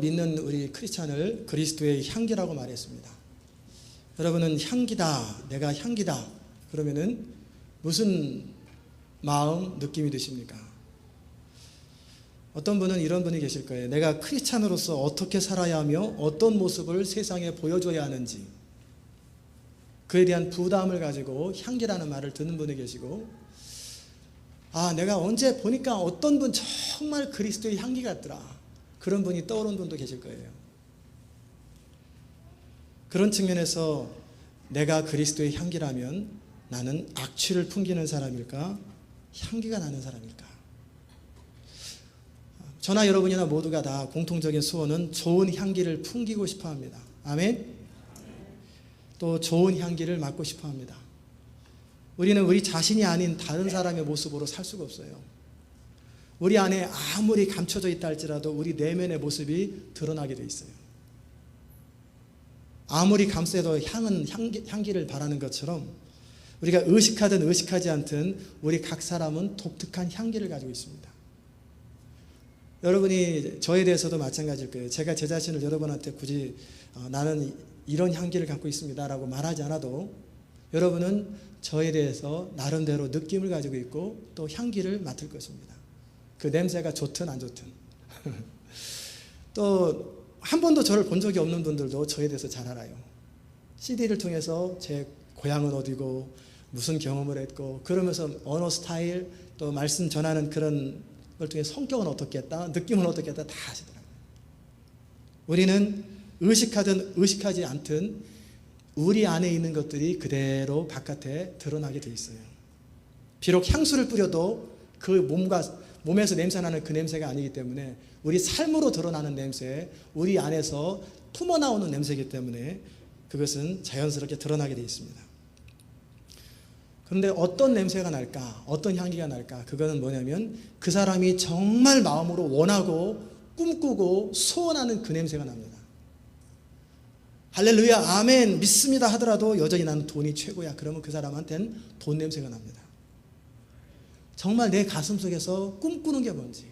믿는 우리 크리스찬을 그리스도의 향기라고 말했습니다. 여러분은 향기다, 내가 향기다 그러면은 무슨 마음, 느낌이 드십니까? 어떤 분은 이런 분이 계실 거예요. 내가 크리스찬으로서 어떻게 살아야 하며 어떤 모습을 세상에 보여줘야 하는지 그에 대한 부담을 가지고 향기라는 말을 듣는 분이 계시고, 내가 언제 보니까 어떤 분 정말 그리스도의 향기 같더라, 그런 분이 떠오르는 분도 계실 거예요. 그런 측면에서 내가 그리스도의 향기라면 나는 악취를 풍기는 사람일까? 향기가 나는 사람일까? 저나 여러분이나 모두가 다 공통적인 소원은 좋은 향기를 풍기고 싶어 합니다. 아멘? 또 좋은 향기를 맡고 싶어 합니다. 우리는 우리 자신이 아닌 다른 사람의 모습으로 살 수가 없어요. 우리 안에 아무리 감춰져 있다 할지라도 우리 내면의 모습이 드러나게 돼 있어요. 아무리 감싸도 향은 향기를 바라는 것처럼 우리가 의식하든 의식하지 않든 우리 각 사람은 독특한 향기를 가지고 있습니다. 여러분이 저에 대해서도 마찬가지일 거예요. 제가 제 자신을 여러분한테 굳이 나는 이런 향기를 갖고 있습니다 라고 말하지 않아도 여러분은 저에 대해서 나름대로 느낌을 가지고 있고 또 향기를 맡을 것입니다. 그 냄새가 좋든 안 좋든. 또 한 번도 저를 본 적이 없는 분들도 저에 대해서 잘 알아요. CD를 통해서 제 고향은 어디고 무슨 경험을 했고 그러면서 언어 스타일 또 말씀 전하는 그런 걸 통해 성격은 어떻겠다, 느낌은 어떻겠다 다 아시더라고요. 우리는 의식하든 의식하지 않든 우리 안에 있는 것들이 그대로 바깥에 드러나게 돼 있어요. 비록 향수를 뿌려도 그 몸에서 냄새나는 그 냄새가 아니기 때문에 우리 삶으로 드러나는 냄새, 우리 안에서 품어나오는 냄새이기 때문에 그것은 자연스럽게 드러나게 돼 있습니다. 그런데 어떤 냄새가 날까? 어떤 향기가 날까? 그거는 뭐냐면 그 사람이 정말 마음으로 원하고 꿈꾸고 소원하는 그 냄새가 납니다. 할렐루야, 아멘, 믿습니다 하더라도 여전히 나는 돈이 최고야. 그러면 그 사람한테는 돈 냄새가 납니다. 정말 내 가슴속에서 꿈꾸는 게 뭔지,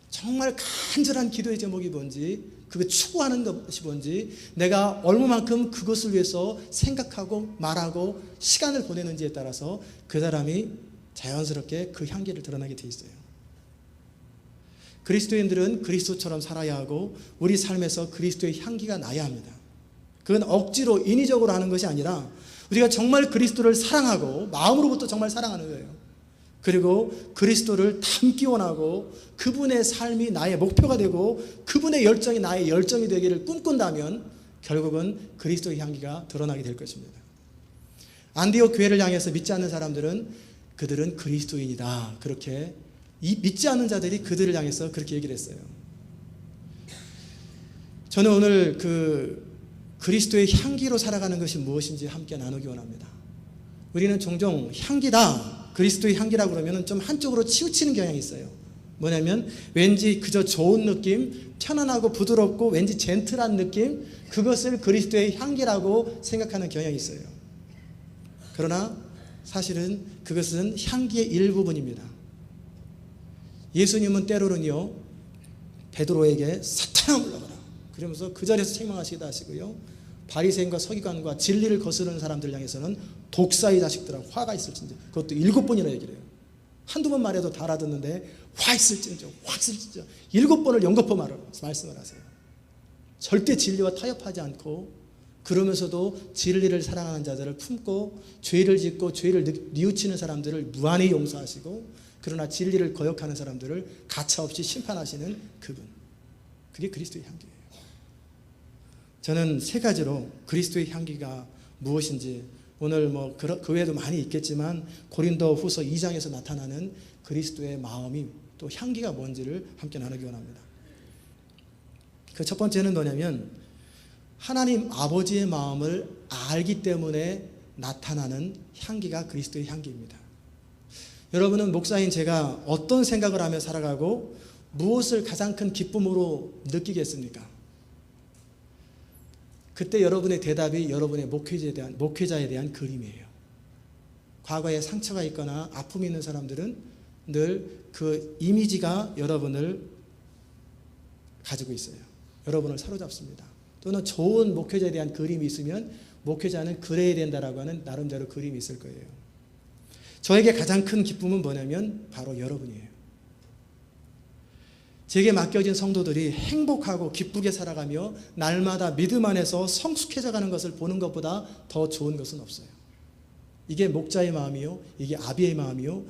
정말 간절한 기도의 제목이 뭔지, 그거 추구하는 것이 뭔지, 내가 얼마만큼 그것을 위해서 생각하고 말하고 시간을 보내는지에 따라서 그 사람이 자연스럽게 그 향기를 드러나게 돼 있어요. 그리스도인들은 그리스도처럼 살아야 하고 우리 삶에서 그리스도의 향기가 나야 합니다. 그건 억지로 인위적으로 하는 것이 아니라 우리가 정말 그리스도를 사랑하고 마음으로부터 정말 사랑하는 거예요. 그리고 그리스도를 닮기 원하고 그분의 삶이 나의 목표가 되고 그분의 열정이 나의 열정이 되기를 꿈꾼다면 결국은 그리스도의 향기가 드러나게 될 것입니다. 안디옥 교회를 향해서 믿지 않는 사람들은 그들은 그리스도인이다, 그렇게 믿지 않는 자들이 그들을 향해서 그렇게 얘기를 했어요. 저는 오늘 그리스도의 향기로 살아가는 것이 무엇인지 함께 나누기 원합니다. 우리는 종종 향기다, 그리스도의 향기라고 그러면 좀 한쪽으로 치우치는 경향이 있어요. 뭐냐면 왠지 그저 좋은 느낌, 편안하고 부드럽고 왠지 젠틀한 느낌, 그것을 그리스도의 향기라고 생각하는 경향이 있어요. 그러나 사실은 그것은 향기의 일부분입니다. 예수님은 때로는요, 베드로에게 사탄아 물러가라 그러면서 그 자리에서 책망하시기도 하시고요, 바리새인과 서기관과 진리를 거스르는 사람들 향해서는 독사의 자식들아 화가 있을진저, 그것도 7번이나 얘기를 해요. 한두 번 말해도 다 알아듣는데 화 있을진저 7번을 연거푸 말씀을 하세요. 절대 진리와 타협하지 않고 그러면서도 진리를 사랑하는 자들을 품고 죄를 짓고 죄를 뉘우치는 사람들을 무한히 용서하시고 그러나 진리를 거역하는 사람들을 가차없이 심판하시는 그분, 그게 그리스도의 향기예요. 저는 세 가지로 그리스도의 향기가 무엇인지, 오늘 그 외에도 많이 있겠지만 고린도 후서 2장에서 나타나는 그리스도의 마음이 또 향기가 뭔지를 함께 나누기 원합니다. 그 첫 번째는 뭐냐면 하나님 아버지의 마음을 알기 때문에 나타나는 향기가 그리스도의 향기입니다. 여러분은 목사인 제가 어떤 생각을 하며 살아가고 무엇을 가장 큰 기쁨으로 느끼겠습니까? 그때 여러분의 대답이 여러분의 목회자에 대한 그림이에요. 과거에 상처가 있거나 아픔이 있는 사람들은 늘 그 이미지가 여러분을 가지고 있어요. 여러분을 사로잡습니다. 또는 좋은 목회자에 대한 그림이 있으면 목회자는 그래야 된다라고 하는 나름대로 그림이 있을 거예요. 저에게 가장 큰 기쁨은 뭐냐면 바로 여러분이에요. 제게 맡겨진 성도들이 행복하고 기쁘게 살아가며 날마다 믿음 안에서 성숙해져가는 것을 보는 것보다 더 좋은 것은 없어요. 이게 목자의 마음이요, 이게 아비의 마음이요.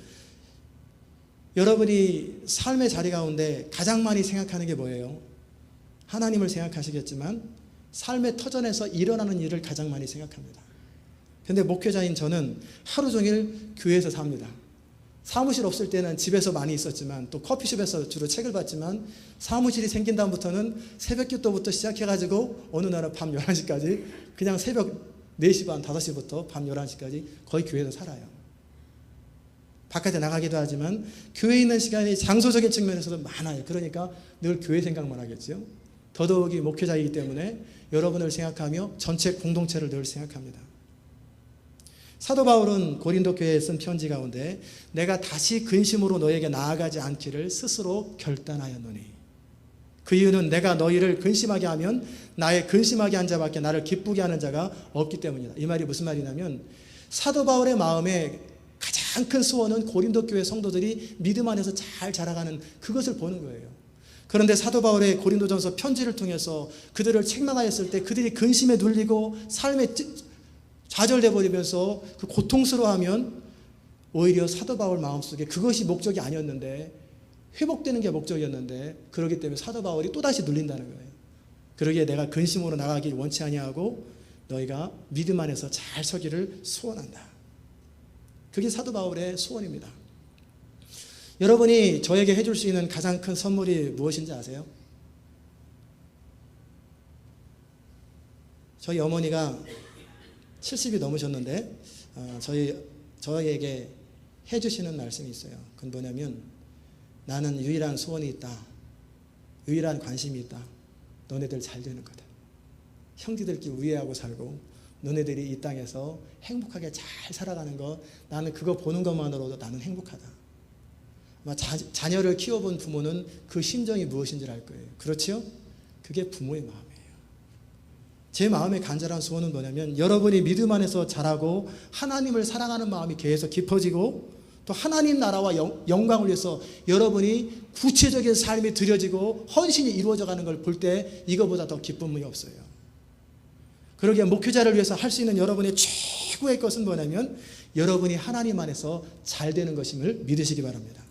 여러분이 삶의 자리 가운데 가장 많이 생각하는 게 뭐예요? 하나님을 생각하시겠지만 삶의 터전에서 일어나는 일을 가장 많이 생각합니다. 그런데 목회자인 저는 하루 종일 교회에서 삽니다. 사무실 없을 때는 집에서 많이 있었지만 또 커피숍에서 주로 책을 봤지만 사무실이 생긴 다음부터는 새벽 기도부터 시작해가지고 어느 날은 밤 11시까지 그냥 새벽 4시 반 5시부터 밤 11시까지 거의 교회에서 살아요. 바깥에 나가기도 하지만 교회에 있는 시간이 장소적인 측면에서도 많아요. 그러니까 늘 교회 생각만 하겠죠. 더더욱이 목회자이기 때문에 여러분을 생각하며 전체 공동체를 늘 생각합니다. 사도 바울은 고린도 교회에 쓴 편지 가운데 내가 다시 근심으로 너에게 나아가지 않기를 스스로 결단하였노니 그 이유는 내가 너희를 근심하게 하면 나의 근심하게 한 자밖에 나를 기쁘게 하는 자가 없기 때문이다. 이 말이 무슨 말이냐면 사도 바울의 마음에 가장 큰 소원은 고린도 교회 성도들이 믿음 안에서 잘 자라가는 그것을 보는 거예요. 그런데 사도 바울의 고린도전서 편지를 통해서 그들을 책망하였을 때 그들이 근심에 눌리고 삶에 좌절돼 버리면서 그 고통스러워하면 오히려 사도 바울 마음속에 그것이 목적이 아니었는데 회복되는 게 목적이었는데 그렇기 때문에 사도 바울이 또다시 눌린다는 거예요. 그러기에 내가 근심으로 나가길 원치 아니하고 너희가 믿음 안에서 잘 서기를 소원한다. 그게 사도 바울의 소원입니다. 여러분이 저에게 해줄 수 있는 가장 큰 선물이 무엇인지 아세요? 저희 어머니가 70이 넘으셨는데 저에게 해주시는 말씀이 있어요. 그건 뭐냐면 나는 유일한 소원이 있다. 유일한 관심이 있다. 너네들 잘 되는 거다. 형제들끼리 우애하고 살고 너네들이 이 땅에서 행복하게 잘 살아가는 것 나는 그거 보는 것만으로도 나는 행복하다. 아마 자녀를 키워본 부모는 그 심정이 무엇인지 알 거예요. 그렇죠? 그게 부모의 마음이에요. 제 마음의 간절한 소원은 뭐냐면 여러분이 믿음 안에서 자라고 하나님을 사랑하는 마음이 계속 깊어지고 또 하나님 나라와 영광을 위해서 여러분이 구체적인 삶이 드려지고 헌신이 이루어져 가는 걸 볼 때 이거보다 더 기쁨이 없어요. 그러기에 목회자를 위해서 할 수 있는 여러분의 최고의 것은 뭐냐면 여러분이 하나님 안에서 잘 되는 것임을 믿으시기 바랍니다.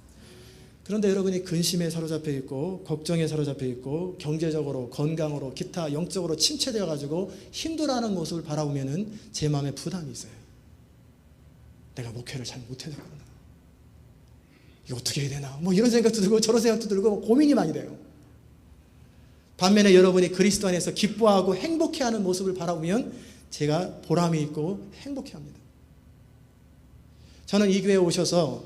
그런데 여러분이 근심에 사로잡혀 있고 걱정에 사로잡혀 있고 경제적으로 건강으로 기타 영적으로 침체되어 가지고 힘들어하는 모습을 바라보면은 제 마음에 부담이 있어요. 내가 목회를 잘 못해야 되구나. 이거 어떻게 해야 되나? 뭐 이런 생각도 들고 저런 생각도 들고 고민이 많이 돼요. 반면에 여러분이 그리스도 안에서 기뻐하고 행복해하는 모습을 바라보면 제가 보람이 있고 행복해합니다. 저는 이 교회에 오셔서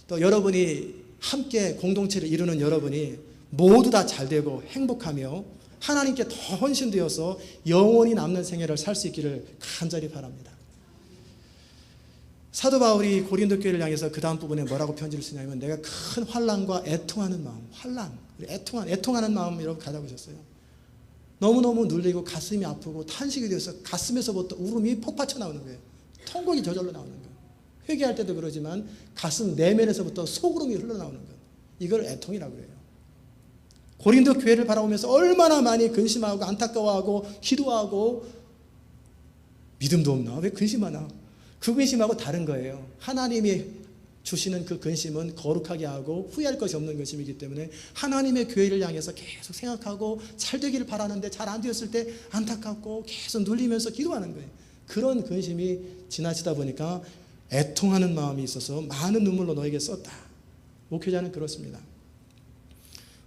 또 여러분이 함께 공동체를 이루는 여러분이 모두 다 잘되고 행복하며 하나님께 더 헌신되어서 영원히 남는 생애를 살 수 있기를 간절히 바랍니다. 사도 바울이 고린도 교회를 향해서 그 다음 부분에 뭐라고 편지를 쓰냐면 내가 큰 환난과 애통하는 마음, 애통하는 마음 여러분 가져보셨어요? 너무너무 눌리고 가슴이 아프고 탄식이 되어서 가슴에서부터 울음이 폭파쳐 나오는 거예요. 통곡이 저절로 나오는 거예요. 회개할 때도 그러지만 가슴 내면에서부터 소울음이 흘러나오는 것. 이걸 애통이라고 해요. 고린도 교회를 바라보면서 얼마나 많이 근심하고 안타까워하고 기도하고 믿음도 없나? 왜 근심하나? 그 근심하고 다른 거예요. 하나님이 주시는 그 근심은 거룩하게 하고 후회할 것이 없는 근심이기 때문에 하나님의 교회를 향해서 계속 생각하고 잘 되기를 바라는데 잘 안 되었을 때 안타깝고 계속 눌리면서 기도하는 거예요. 그런 근심이 지나치다 보니까 애통하는 마음이 있어서 많은 눈물로 너에게 썼다. 목회자는 그렇습니다.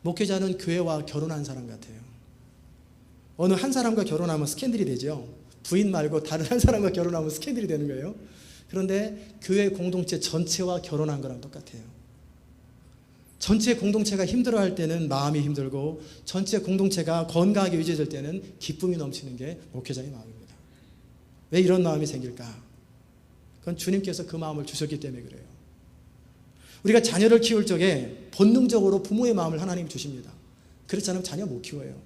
목회자는 교회와 결혼한 사람 같아요. 어느 한 사람과 결혼하면 스캔들이 되죠. 부인 말고 다른 한 사람과 결혼하면 스캔들이 되는 거예요. 그런데 교회 공동체 전체와 결혼한 거랑 똑같아요. 전체 공동체가 힘들어할 때는 마음이 힘들고 전체 공동체가 건강하게 유지될 때는 기쁨이 넘치는 게 목회자의 마음입니다. 왜 이런 마음이 생길까? 그건 주님께서 그 마음을 주셨기 때문에 그래요. 우리가 자녀를 키울 적에 본능적으로 부모의 마음을 하나님이 주십니다. 그렇지 않으면 자녀 못 키워요.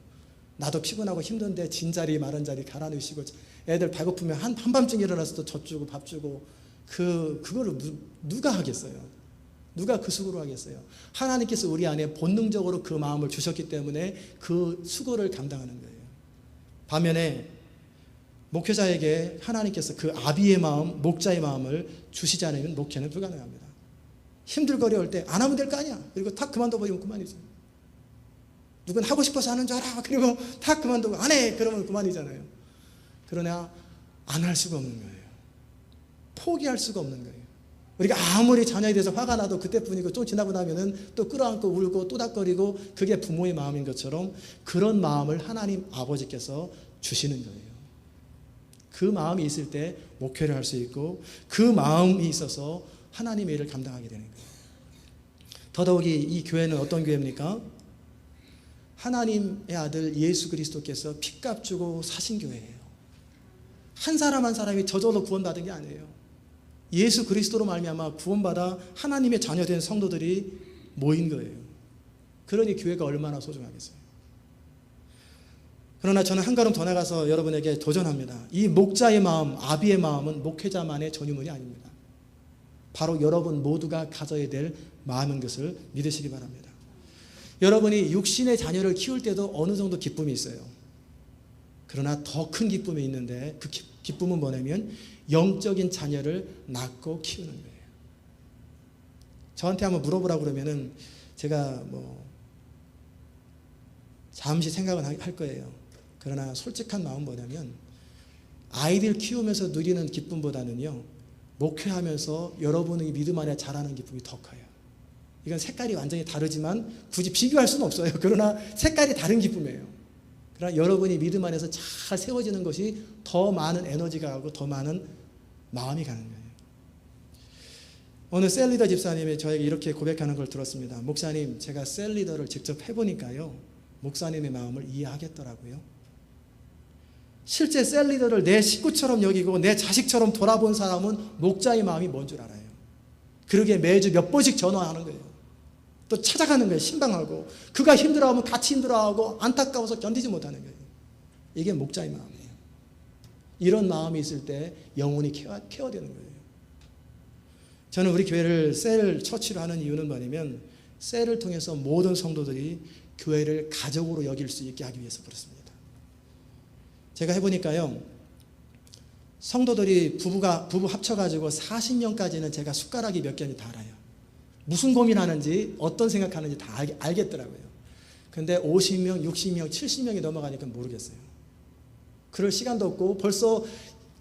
나도 피곤하고 힘든데 진 자리 마른 자리 갈아넣으시고 애들 배고프면 한밤중에 일어나서 또 젖 주고 밥 주고 그거를 누가 하겠어요? 누가 그 수고를 하겠어요? 하나님께서 우리 안에 본능적으로 그 마음을 주셨기 때문에 그 수고를 감당하는 거예요. 반면에 목회자에게 하나님께서 그 아비의 마음, 목자의 마음을 주시지 않으면 목회는 불가능합니다. 힘들고 어려울 때 안 하면 될 거 아니야. 그리고 탁 그만둬버리면 그만이죠. 누군 하고 싶어서 하는 줄 알아. 그리고 탁 그만두고 안 해. 그러면 그만이잖아요. 그러나 안 할 수가 없는 거예요. 포기할 수가 없는 거예요. 우리가 아무리 자녀에 대해서 화가 나도 그때뿐이고 좀 지나고 나면은 또 끌어안고 울고 또닥거리고 그게 부모의 마음인 것처럼 그런 마음을 하나님 아버지께서 주시는 거예요. 그 마음이 있을 때 목회를 할 수 있고 그 마음이 있어서 하나님의 일을 감당하게 되는 거예요. 더더욱이 이 교회는 어떤 교회입니까? 하나님의 아들 예수 그리스도께서 핏값 주고 사신 교회예요. 한 사람 한 사람이 저절로 구원받은 게 아니에요. 예수 그리스도로 말미암아 구원받아 하나님의 자녀된 성도들이 모인 거예요. 그러니 교회가 얼마나 소중하겠어요. 그러나 저는 한 걸음 더 나가서 여러분에게 도전합니다. 이 목자의 마음, 아비의 마음은 목회자만의 전유물이 아닙니다. 바로 여러분 모두가 가져야 될 마음인 것을 믿으시기 바랍니다. 여러분이 육신의 자녀를 키울 때도 어느 정도 기쁨이 있어요. 그러나 더 큰 기쁨이 있는데 그 기쁨은 뭐냐면 영적인 자녀를 낳고 키우는 거예요. 저한테 한번 물어보라고 그러면은 제가 잠시 생각은 할 거예요. 그러나 솔직한 마음은 뭐냐면 아이들 키우면서 누리는 기쁨보다는요, 목회하면서 여러분의 믿음 안에 자라는 기쁨이 더 커요. 이건 색깔이 완전히 다르지만 굳이 비교할 수는 없어요. 그러나 색깔이 다른 기쁨이에요. 그러나 여러분이 믿음 안에서 잘 세워지는 것이 더 많은 에너지가 가고 더 많은 마음이 가는 거예요. 오늘 셀리더 집사님이 저에게 이렇게 고백하는 걸 들었습니다. 목사님, 제가 셀리더를 직접 해보니까요, 목사님의 마음을 이해하겠더라고요. 실제 셀리더를 내 식구처럼 여기고 내 자식처럼 돌아본 사람은 목자의 마음이 뭔 줄 알아요. 그러게 매주 몇 번씩 전화하는 거예요. 또 찾아가는 거예요. 신방하고. 그가 힘들어하면 같이 힘들어하고 안타까워서 견디지 못하는 거예요. 이게 목자의 마음이에요. 이런 마음이 있을 때 영혼이 케어되는 거예요. 저는 우리 교회를 셀 처치로 하는 이유는 뭐냐면 셀을 통해서 모든 성도들이 교회를 가족으로 여길 수 있게 하기 위해서 그렇습니다. 제가 해보니까요, 성도들이 부부 합쳐가지고 40명까지는 제가 숟가락이 몇 개인지 다 알아요. 무슨 고민하는지 어떤 생각하는지 다 알겠더라고요. 근데 50명, 60명, 70명이 넘어가니까 모르겠어요. 그럴 시간도 없고 벌써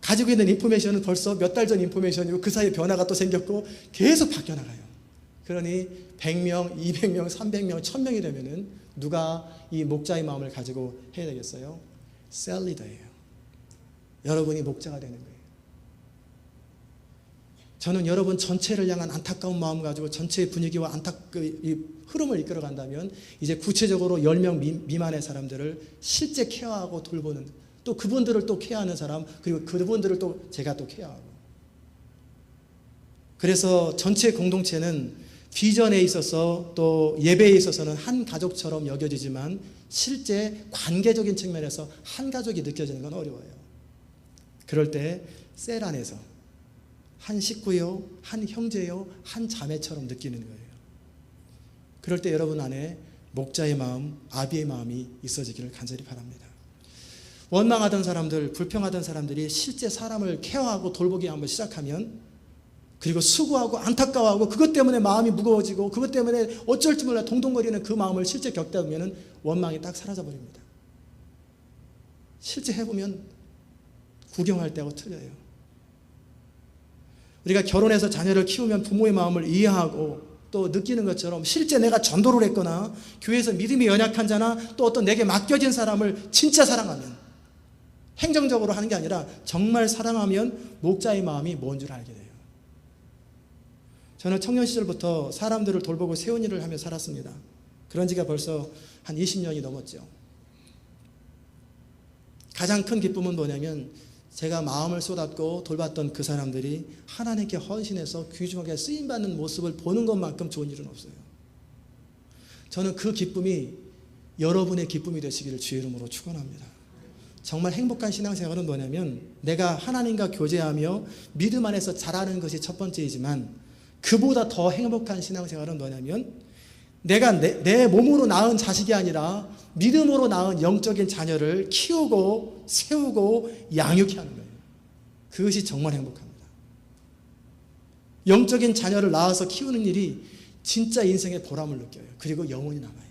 가지고 있는 인포메이션은 벌써 몇 달 전 인포메이션이고 그 사이에 변화가 또 생겼고 계속 바뀌어나가요. 그러니 100명, 200명, 300명, 1000명이 되면은 누가 이 목자의 마음을 가지고 해야 되겠어요? 셀리더예요. 여러분이 목자가 되는 거예요. 저는 여러분 전체를 향한 안타까운 마음 가지고 전체의 분위기와 이 흐름을 이끌어 간다면 이제 구체적으로 10명 미만의 사람들을 실제 케어하고 돌보는, 또 그분들을 또 케어하는 사람, 그리고 그분들을 또 제가 또 케어하고. 그래서 전체 공동체는 비전에 있어서 또 예배에 있어서는 한 가족처럼 여겨지지만 실제 관계적인 측면에서 한 가족이 느껴지는 건 어려워요. 그럴 때 셀 안에서 한 식구요, 한 형제요, 한 자매처럼 느끼는 거예요. 그럴 때 여러분 안에 목자의 마음, 아비의 마음이 있어지기를 간절히 바랍니다. 원망하던 사람들, 불평하던 사람들이 실제 사람을 케어하고 돌보기 한번 시작하면, 그리고 수고하고 안타까워하고 그것 때문에 마음이 무거워지고 그것 때문에 어쩔 줄 몰라 동동거리는 그 마음을 실제 겪다 보면 원망이 딱 사라져 버립니다. 실제 해보면 구경할 때하고 틀려요. 우리가 결혼해서 자녀를 키우면 부모의 마음을 이해하고 또 느끼는 것처럼 실제 내가 전도를 했거나 교회에서 믿음이 연약한 자나 또 어떤 내게 맡겨진 사람을 진짜 사랑하면, 행정적으로 하는 게 아니라 정말 사랑하면 목자의 마음이 뭔 줄 알게 돼요. 저는 청년 시절부터 사람들을 돌보고 세운 일을 하며 살았습니다. 그런 지가 벌써 한 20년이 넘었죠. 가장 큰 기쁨은 뭐냐면 제가 마음을 쏟았고 돌봤던 그 사람들이 하나님께 헌신해서 귀중하게 쓰임받는 모습을 보는 것만큼 좋은 일은 없어요. 저는 그 기쁨이 여러분의 기쁨이 되시기를 주의 이름으로 축원합니다. 정말 행복한 신앙생활은 뭐냐면 내가 하나님과 교제하며 믿음 안에서 자라는 것이 첫 번째이지만 그보다 더 행복한 신앙생활은 뭐냐면 내가 내 몸으로 낳은 자식이 아니라 믿음으로 낳은 영적인 자녀를 키우고 세우고 양육해 하는 거예요. 그것이 정말 행복합니다. 영적인 자녀를 낳아서 키우는 일이 진짜 인생의 보람을 느껴요. 그리고 영원히 남아요.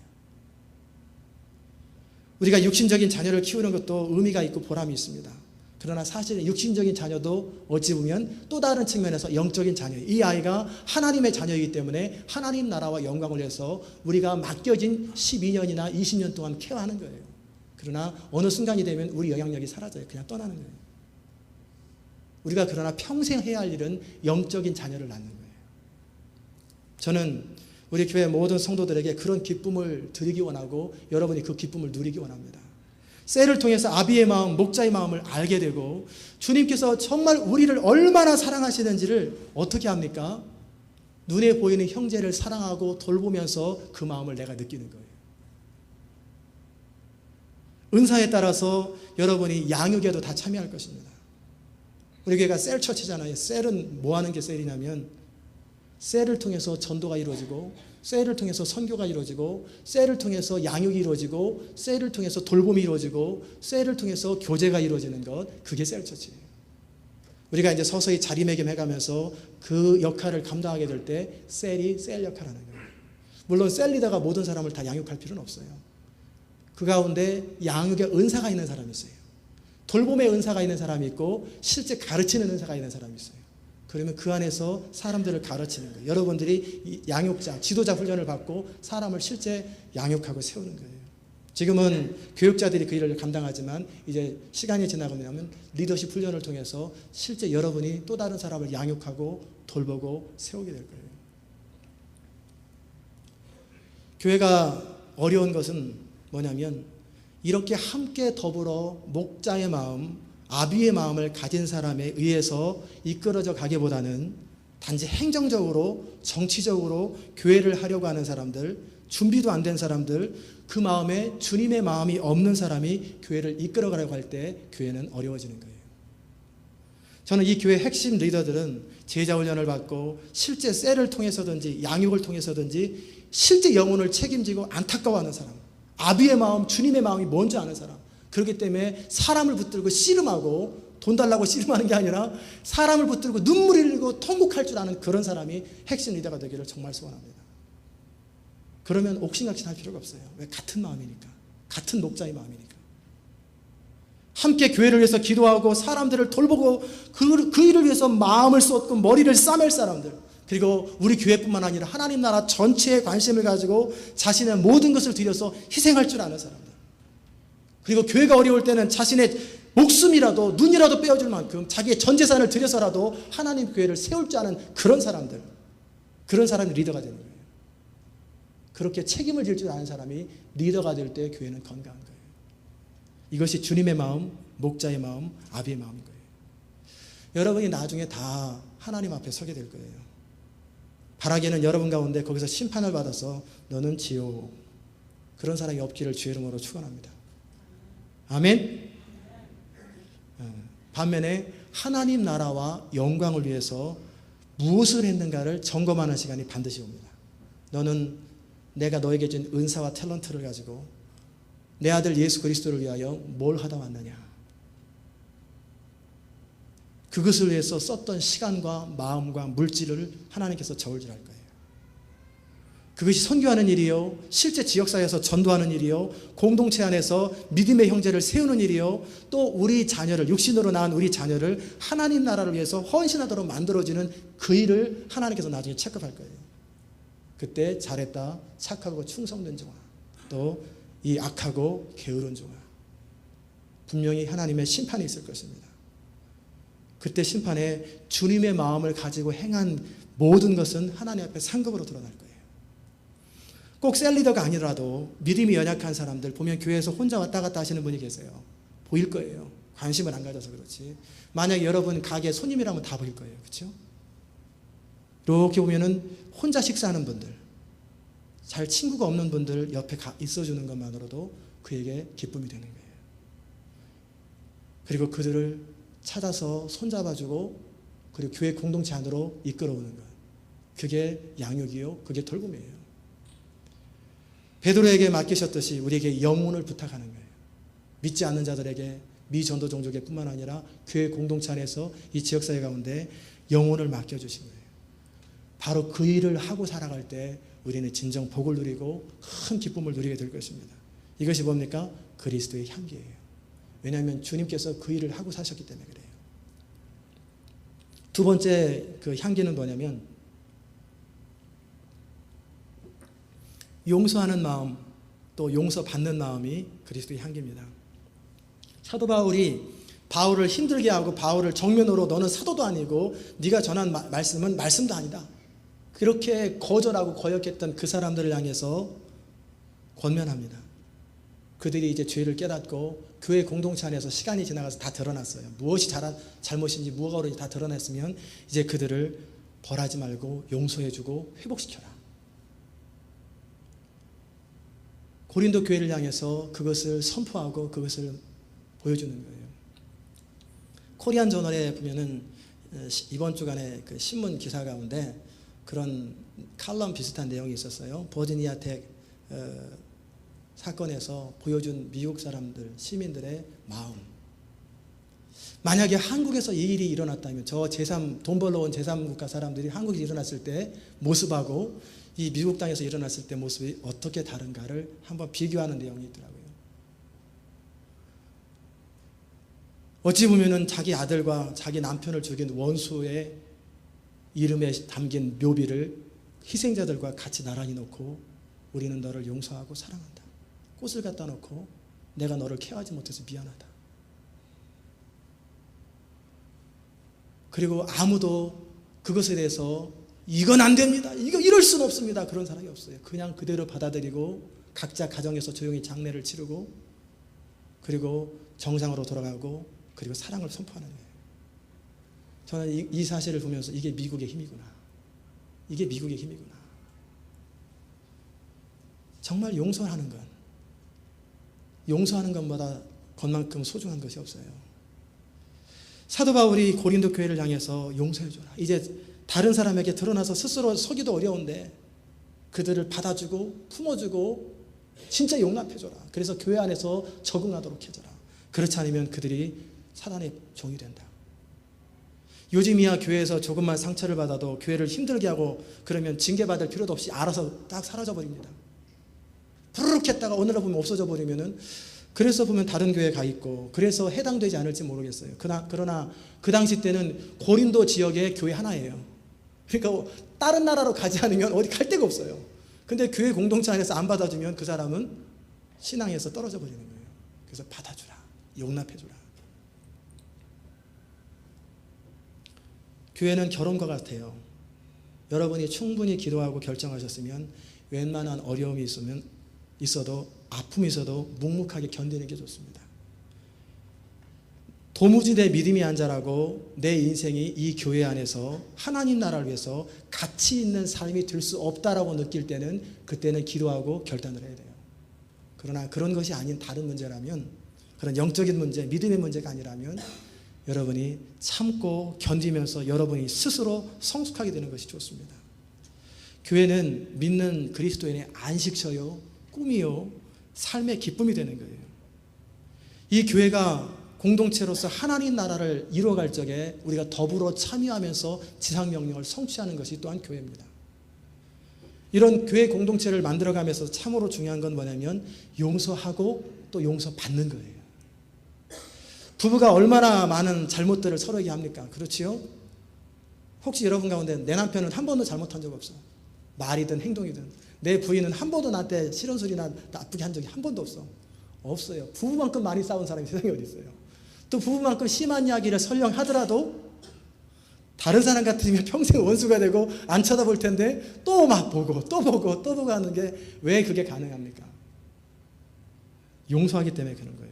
우리가 육신적인 자녀를 키우는 것도 의미가 있고 보람이 있습니다. 그러나 사실 육신적인 자녀도 어찌 보면 또 다른 측면에서 영적인 자녀예요. 이 아이가 하나님의 자녀이기 때문에 하나님 나라와 영광을 위해서 우리가 맡겨진 12년이나 20년 동안 케어하는 거예요. 그러나 어느 순간이 되면 우리 영향력이 사라져요. 그냥 떠나는 거예요. 우리가 그러나 평생 해야 할 일은 영적인 자녀를 낳는 거예요. 저는 우리 교회 모든 성도들에게 그런 기쁨을 드리기 원하고 여러분이 그 기쁨을 누리기 원합니다. 셀을 통해서 아비의 마음, 목자의 마음을 알게 되고 주님께서 정말 우리를 얼마나 사랑하시는지를 어떻게 합니까? 눈에 보이는 형제를 사랑하고 돌보면서 그 마음을 내가 느끼는 거예요. 은사에 따라서 여러분이 양육에도 다 참여할 것입니다. 우리 교회가 셀처치잖아요. 셀은 뭐 하는 게 셀이냐면 셀을 통해서 전도가 이루어지고 셀을 통해서 선교가 이루어지고 셀을 통해서 양육이 이루어지고 셀을 통해서 돌봄이 이루어지고 셀을 통해서 교제가 이루어지는 것, 그게 셀처치예요. 우리가 이제 서서히 자리매김해가면서 그 역할을 감당하게 될 때 셀이 셀 역할을 하는 거예요. 물론 셀 리더가 모든 사람을 다 양육할 필요는 없어요. 그 가운데 양육의 은사가 있는 사람이 있어요. 돌봄의 은사가 있는 사람이 있고 실제 가르치는 은사가 있는 사람이 있어요. 그러면 그 안에서 사람들을 가르치는 거예요. 여러분들이 양육자, 지도자 훈련을 받고 사람을 실제 양육하고 세우는 거예요. 지금은 교육자들이 그 일을 감당하지만 이제 시간이 지나고 나면 리더십 훈련을 통해서 실제 여러분이 또 다른 사람을 양육하고 돌보고 세우게 될 거예요. 교회가 어려운 것은 뭐냐면 이렇게 함께 더불어 목자의 마음, 아비의 마음을 가진 사람에 의해서 이끌어져 가기보다는 단지 행정적으로 정치적으로 교회를 하려고 하는 사람들, 준비도 안 된 사람들, 그 마음에 주님의 마음이 없는 사람이 교회를 이끌어가려고 할 때 교회는 어려워지는 거예요. 저는 이 교회 핵심 리더들은 제자훈련을 받고 실제 셀을 통해서든지 양육을 통해서든지 실제 영혼을 책임지고 안타까워하는 사람, 아비의 마음, 주님의 마음이 뭔지 아는 사람, 그렇기 때문에 사람을 붙들고 씨름하고 돈 달라고 씨름하는 게 아니라 사람을 붙들고 눈물 흘리고 통곡할 줄 아는 그런 사람이 핵심 리더가 되기를 정말 소원합니다. 그러면 옥신각신 할 필요가 없어요. 왜? 같은 마음이니까. 같은 목자의 마음이니까. 함께 교회를 위해서 기도하고 사람들을 돌보고 그 일을 위해서 마음을 쏟고 머리를 싸맬 사람들, 그리고 우리 교회뿐만 아니라 하나님 나라 전체에 관심을 가지고 자신의 모든 것을 들여서 희생할 줄 아는 사람들, 그리고 교회가 어려울 때는 자신의 목숨이라도 눈이라도 빼어줄 만큼 자기의 전 재산을 들여서라도 하나님 교회를 세울 줄 아는 그런 사람들, 그런 사람이 리더가 되는 거예요. 그렇게 책임을 질 줄 아는 사람이 리더가 될 때 교회는 건강한 거예요. 이것이 주님의 마음, 목자의 마음, 아비의 마음인 거예요. 여러분이 나중에 다 하나님 앞에 서게 될 거예요. 바라기는 여러분 가운데 거기서 심판을 받아서 너는 지옥, 그런 사람이 없기를 주의 이름으로 축원합니다. 아멘. 반면에 하나님 나라와 영광을 위해서 무엇을 했는가를 점검하는 시간이 반드시 옵니다. 너는 내가 너에게 준 은사와 탤런트를 가지고 내 아들 예수 그리스도를 위하여 뭘 하다 왔느냐, 그것을 위해서 썼던 시간과 마음과 물질을 하나님께서 저울질할 거예요. 그것이 선교하는 일이요, 실제 지역사회에서 전도하는 일이요, 공동체 안에서 믿음의 형제를 세우는 일이요, 또 우리 자녀를, 육신으로 낳은 우리 자녀를 하나님 나라를 위해서 헌신하도록 만들어지는 그 일을 하나님께서 나중에 체크할 거예요. 그때 잘했다, 착하고 충성된 종아, 또 이 악하고 게으른 종아, 분명히 하나님의 심판이 있을 것입니다. 그때 심판에 주님의 마음을 가지고 행한 모든 것은 하나님 앞에 상급으로 드러날 거예요. 꼭 셀리더가 아니라도 믿음이 연약한 사람들 보면 교회에서 혼자 왔다 갔다 하시는 분이 계세요. 보일 거예요. 관심을 안 가져서 그렇지. 만약에 여러분 가게 손님이라면 다 보일 거예요. 그렇죠? 이렇게 보면은 혼자 식사하는 분들, 잘 친구가 없는 분들 옆에 있어주는 것만으로도 그에게 기쁨이 되는 거예요. 그리고 그들을 찾아서 손잡아주고 그리고 교회 공동체 안으로 이끌어오는 것. 그게 양육이요. 그게 돌봄이에요. 베드로에게 맡기셨듯이 우리에게 영혼을 부탁하는 거예요. 믿지 않는 자들에게 미전도 종족에 뿐만 아니라 교회 공동체 안에서 이 지역사회 가운데 영혼을 맡겨주신 거예요. 바로 그 일을 하고 살아갈 때 우리는 진정 복을 누리고 큰 기쁨을 누리게 될 것입니다. 이것이 뭡니까? 그리스도의 향기예요. 왜냐하면 주님께서 그 일을 하고 사셨기 때문에 그래요. 두 번째 그 향기는 뭐냐면 용서하는 마음, 또 용서받는 마음이 그리스도의 향기입니다. 사도 바울을 힘들게 하고 바울을 정면으로 너는 사도도 아니고 네가 전한 말씀은 말씀도 아니다. 그렇게 거절하고 거역했던 그 사람들을 향해서 권면합니다. 그들이 이제 죄를 깨닫고 교회 공동체 안에서 시간이 지나가서 다 드러났어요. 무엇이 잘못인지 무엇가 옳은지 다 드러냈으면 이제 그들을 벌하지 말고 용서해주고 회복시켜라. 고린도 교회를 향해서 그것을 선포하고 그것을 보여주는 거예요. 코리안 저널에 보면은 이번 주간에 그 신문 기사 가운데 그런 칼럼 비슷한 내용이 있었어요. 버지니아 텍 사건에서 보여준 미국 사람들, 시민들의 마음. 만약에 한국에서 이 일이 일어났다면 저 돈 벌러 온 제3국가 사람들이 한국에 일어났을 때 모습하고 이 미국 땅에서 일어났을 때 모습이 어떻게 다른가를 한번 비교하는 내용이 있더라고요. 어찌 보면은 자기 아들과 자기 남편을 죽인 원수의 이름에 담긴 묘비를 희생자들과 같이 나란히 놓고 우리는 너를 용서하고 사랑한다. 꽃을 갖다 놓고 내가 너를 케어하지 못해서 미안하다. 그리고 아무도 그것에 대해서 이건 안 됩니다. 이럴 수는 없습니다. 그런 사람이 없어요. 그냥 그대로 받아들이고 각자 가정에서 조용히 장례를 치르고 그리고 정상으로 돌아가고 그리고 사랑을 선포하는 거예요. 저는 이 사실을 보면서 이게 미국의 힘이구나. 이게 미국의 힘이구나. 정말 용서하는 것보다 것만큼 소중한 것이 없어요. 사도 바울이 고린도 교회를 향해서 용서해줘라. 이제 다른 사람에게 드러나서 스스로 서기도 어려운데 그들을 받아주고 품어주고 진짜 용납해줘라. 그래서 교회 안에서 적응하도록 해줘라. 그렇지 않으면 그들이 사단의 종이 된다. 요즘이야 교회에서 조금만 상처를 받아도 교회를 힘들게 하고 그러면 징계받을 필요도 없이 알아서 딱 사라져 버립니다. 부르륵 했다가 어느 날 보면 없어져 버리면은 그래서 보면 다른 교회에 가 있고 그래서 해당되지 않을지 모르겠어요. 그러나 그 당시 때는 고린도 지역의 교회 하나예요. 그러니까 다른 나라로 가지 않으면 어디 갈 데가 없어요. 근데 교회 공동체 안에서 안 받아주면 그 사람은 신앙에서 떨어져 버리는 거예요. 그래서 받아주라. 용납해주라. 교회는 결혼과 같아요. 여러분이 충분히 기도하고 결정하셨으면 웬만한 어려움이 있어도 아픔이 있어도 묵묵하게 견디는 게 좋습니다. 도무지 내 믿음이 안 자라고 내 인생이 이 교회 안에서 하나님 나라를 위해서 가치 있는 삶이 될 수 없다라고 느낄 때는 그때는 기도하고 결단을 해야 돼요. 그러나 그런 것이 아닌 다른 문제라면 그런 영적인 문제, 믿음의 문제가 아니라면 여러분이 참고 견디면서 여러분이 스스로 성숙하게 되는 것이 좋습니다. 교회는 믿는 그리스도인의 안식처요, 꿈이요, 삶의 기쁨이 되는 거예요. 이 교회가 공동체로서 하나님 나라를 이루어갈 적에 우리가 더불어 참여하면서 지상명령을 성취하는 것이 또한 교회입니다. 이런 교회 공동체를 만들어가면서 참으로 중요한 건 뭐냐면 용서하고 또 용서받는 거예요. 부부가 얼마나 많은 잘못들을 서로에게 합니까? 그렇지요? 혹시 여러분 가운데 내 남편은 한 번도 잘못한 적 없어? 말이든 행동이든 내 부인은 한 번도 나한테 싫은 소리나 나쁘게 한 적이 한 번도 없어? 없어요. 부부만큼 많이 싸운 사람이 세상에 어디 있어요? 또 부부만큼 심한 이야기를 설령 하더라도 다른 사람 같으면 평생 원수가 되고 안 쳐다볼 텐데 또 막 보고 또 보고 또 보고 하는 게 왜 그게 가능합니까? 용서하기 때문에 그런 거예요.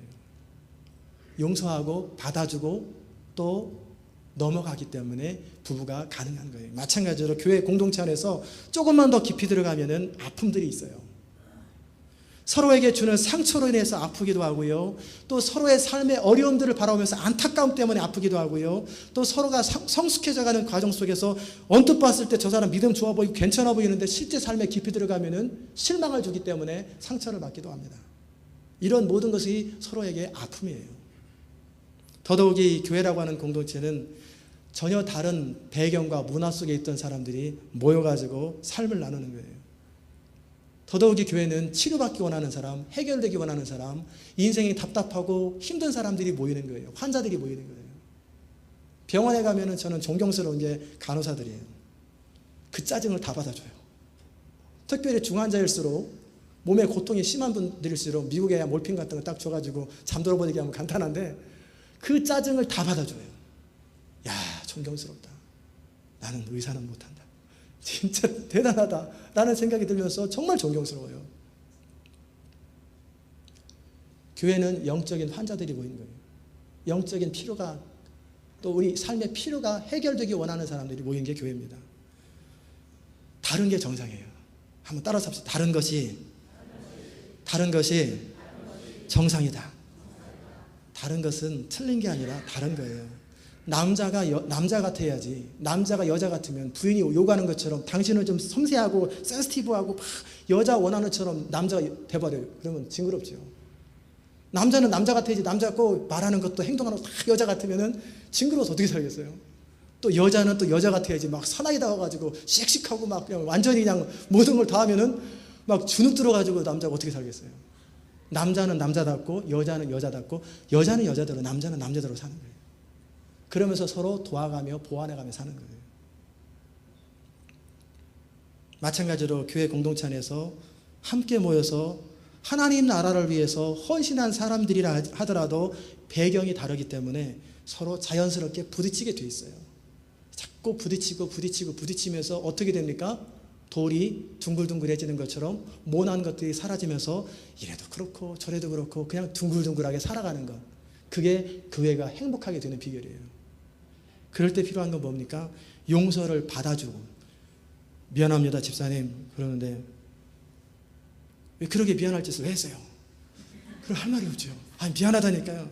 용서하고 받아주고 또 넘어가기 때문에 부부가 가능한 거예요. 마찬가지로 교회 공동체 안에서 조금만 더 깊이 들어가면은 아픔들이 있어요. 서로에게 주는 상처로 인해서 아프기도 하고요. 또 서로의 삶의 어려움들을 바라보면서 안타까움 때문에 아프기도 하고요. 또 서로가 성숙해져가는 과정 속에서 언뜻 봤을 때 저 사람 믿음 좋아 보이고 괜찮아 보이는데 실제 삶에 깊이 들어가면은 실망을 주기 때문에 상처를 받기도 합니다. 이런 모든 것이 서로에게 아픔이에요. 더더욱이 교회라고 하는 공동체는 전혀 다른 배경과 문화 속에 있던 사람들이 모여가지고 삶을 나누는 거예요. 더더욱이 교회는 치료받기 원하는 사람, 해결되기 원하는 사람, 인생이 답답하고 힘든 사람들이 모이는 거예요. 환자들이 모이는 거예요. 병원에 가면은 저는 존경스러운 게 간호사들이에요. 그 짜증을 다 받아줘요. 특별히 중환자일수록 몸에 고통이 심한 분들일수록 미국에 몰핀 같은 거 딱 줘가지고 잠들어 버리게 하면 간단한데 그 짜증을 다 받아줘요. 야, 존경스럽다. 나는 의사는 못한다. 진짜 대단하다 라는 생각이 들면서 정말 존경스러워요. 교회는 영적인 환자들이 모이는 거예요. 영적인 필요가, 또 우리 삶의 필요가 해결되기 원하는 사람들이 모이는 게 교회입니다. 다른 게 정상이에요. 한번 따라서 합시다. 다른 것이 정상이다. 다른 것은 틀린 게 아니라 다른 거예요. 남자가 남자 같아야지. 남자가 여자 같으면 부인이 요구하는 것처럼 당신은 좀 섬세하고 센시티브하고 막 여자 원하는 것처럼 남자가 돼버려요. 그러면 징그럽죠. 남자는 남자 같아야지. 남자 같고 말하는 것도 행동하는 것도 다 여자 같으면 징그러워서 어떻게 살겠어요? 또 여자는 또 여자 같아야지. 막 사나이 다가가지고 씩씩하고 막 그냥 완전히 그냥 모든 걸 다 하면은 막 주눅 들어가지고 남자가 어떻게 살겠어요? 남자는 남자답고 여자는 여자답고 여자는 여자대로 남자는 남자대로 사는 거예요. 그러면서 서로 도와가며 보완해가며 사는 거예요. 마찬가지로 교회 공동체 안에서 함께 모여서 하나님 나라를 위해서 헌신한 사람들이라 하더라도 배경이 다르기 때문에 서로 자연스럽게 부딪히게 돼 있어요. 자꾸 부딪히면서 어떻게 됩니까? 돌이 둥글둥글해지는 것처럼 모난 것들이 사라지면서 이래도 그렇고 저래도 그렇고 그냥 둥글둥글하게 살아가는 것. 그게 교회가 행복하게 되는 비결이에요. 그럴 때 필요한 건 뭡니까? 용서를 받아주고, 미안합니다 집사님 그러는데 왜 그렇게 미안할 짓을 왜 했어요? 그럼 할 말이 없죠. 아니 미안하다니까요.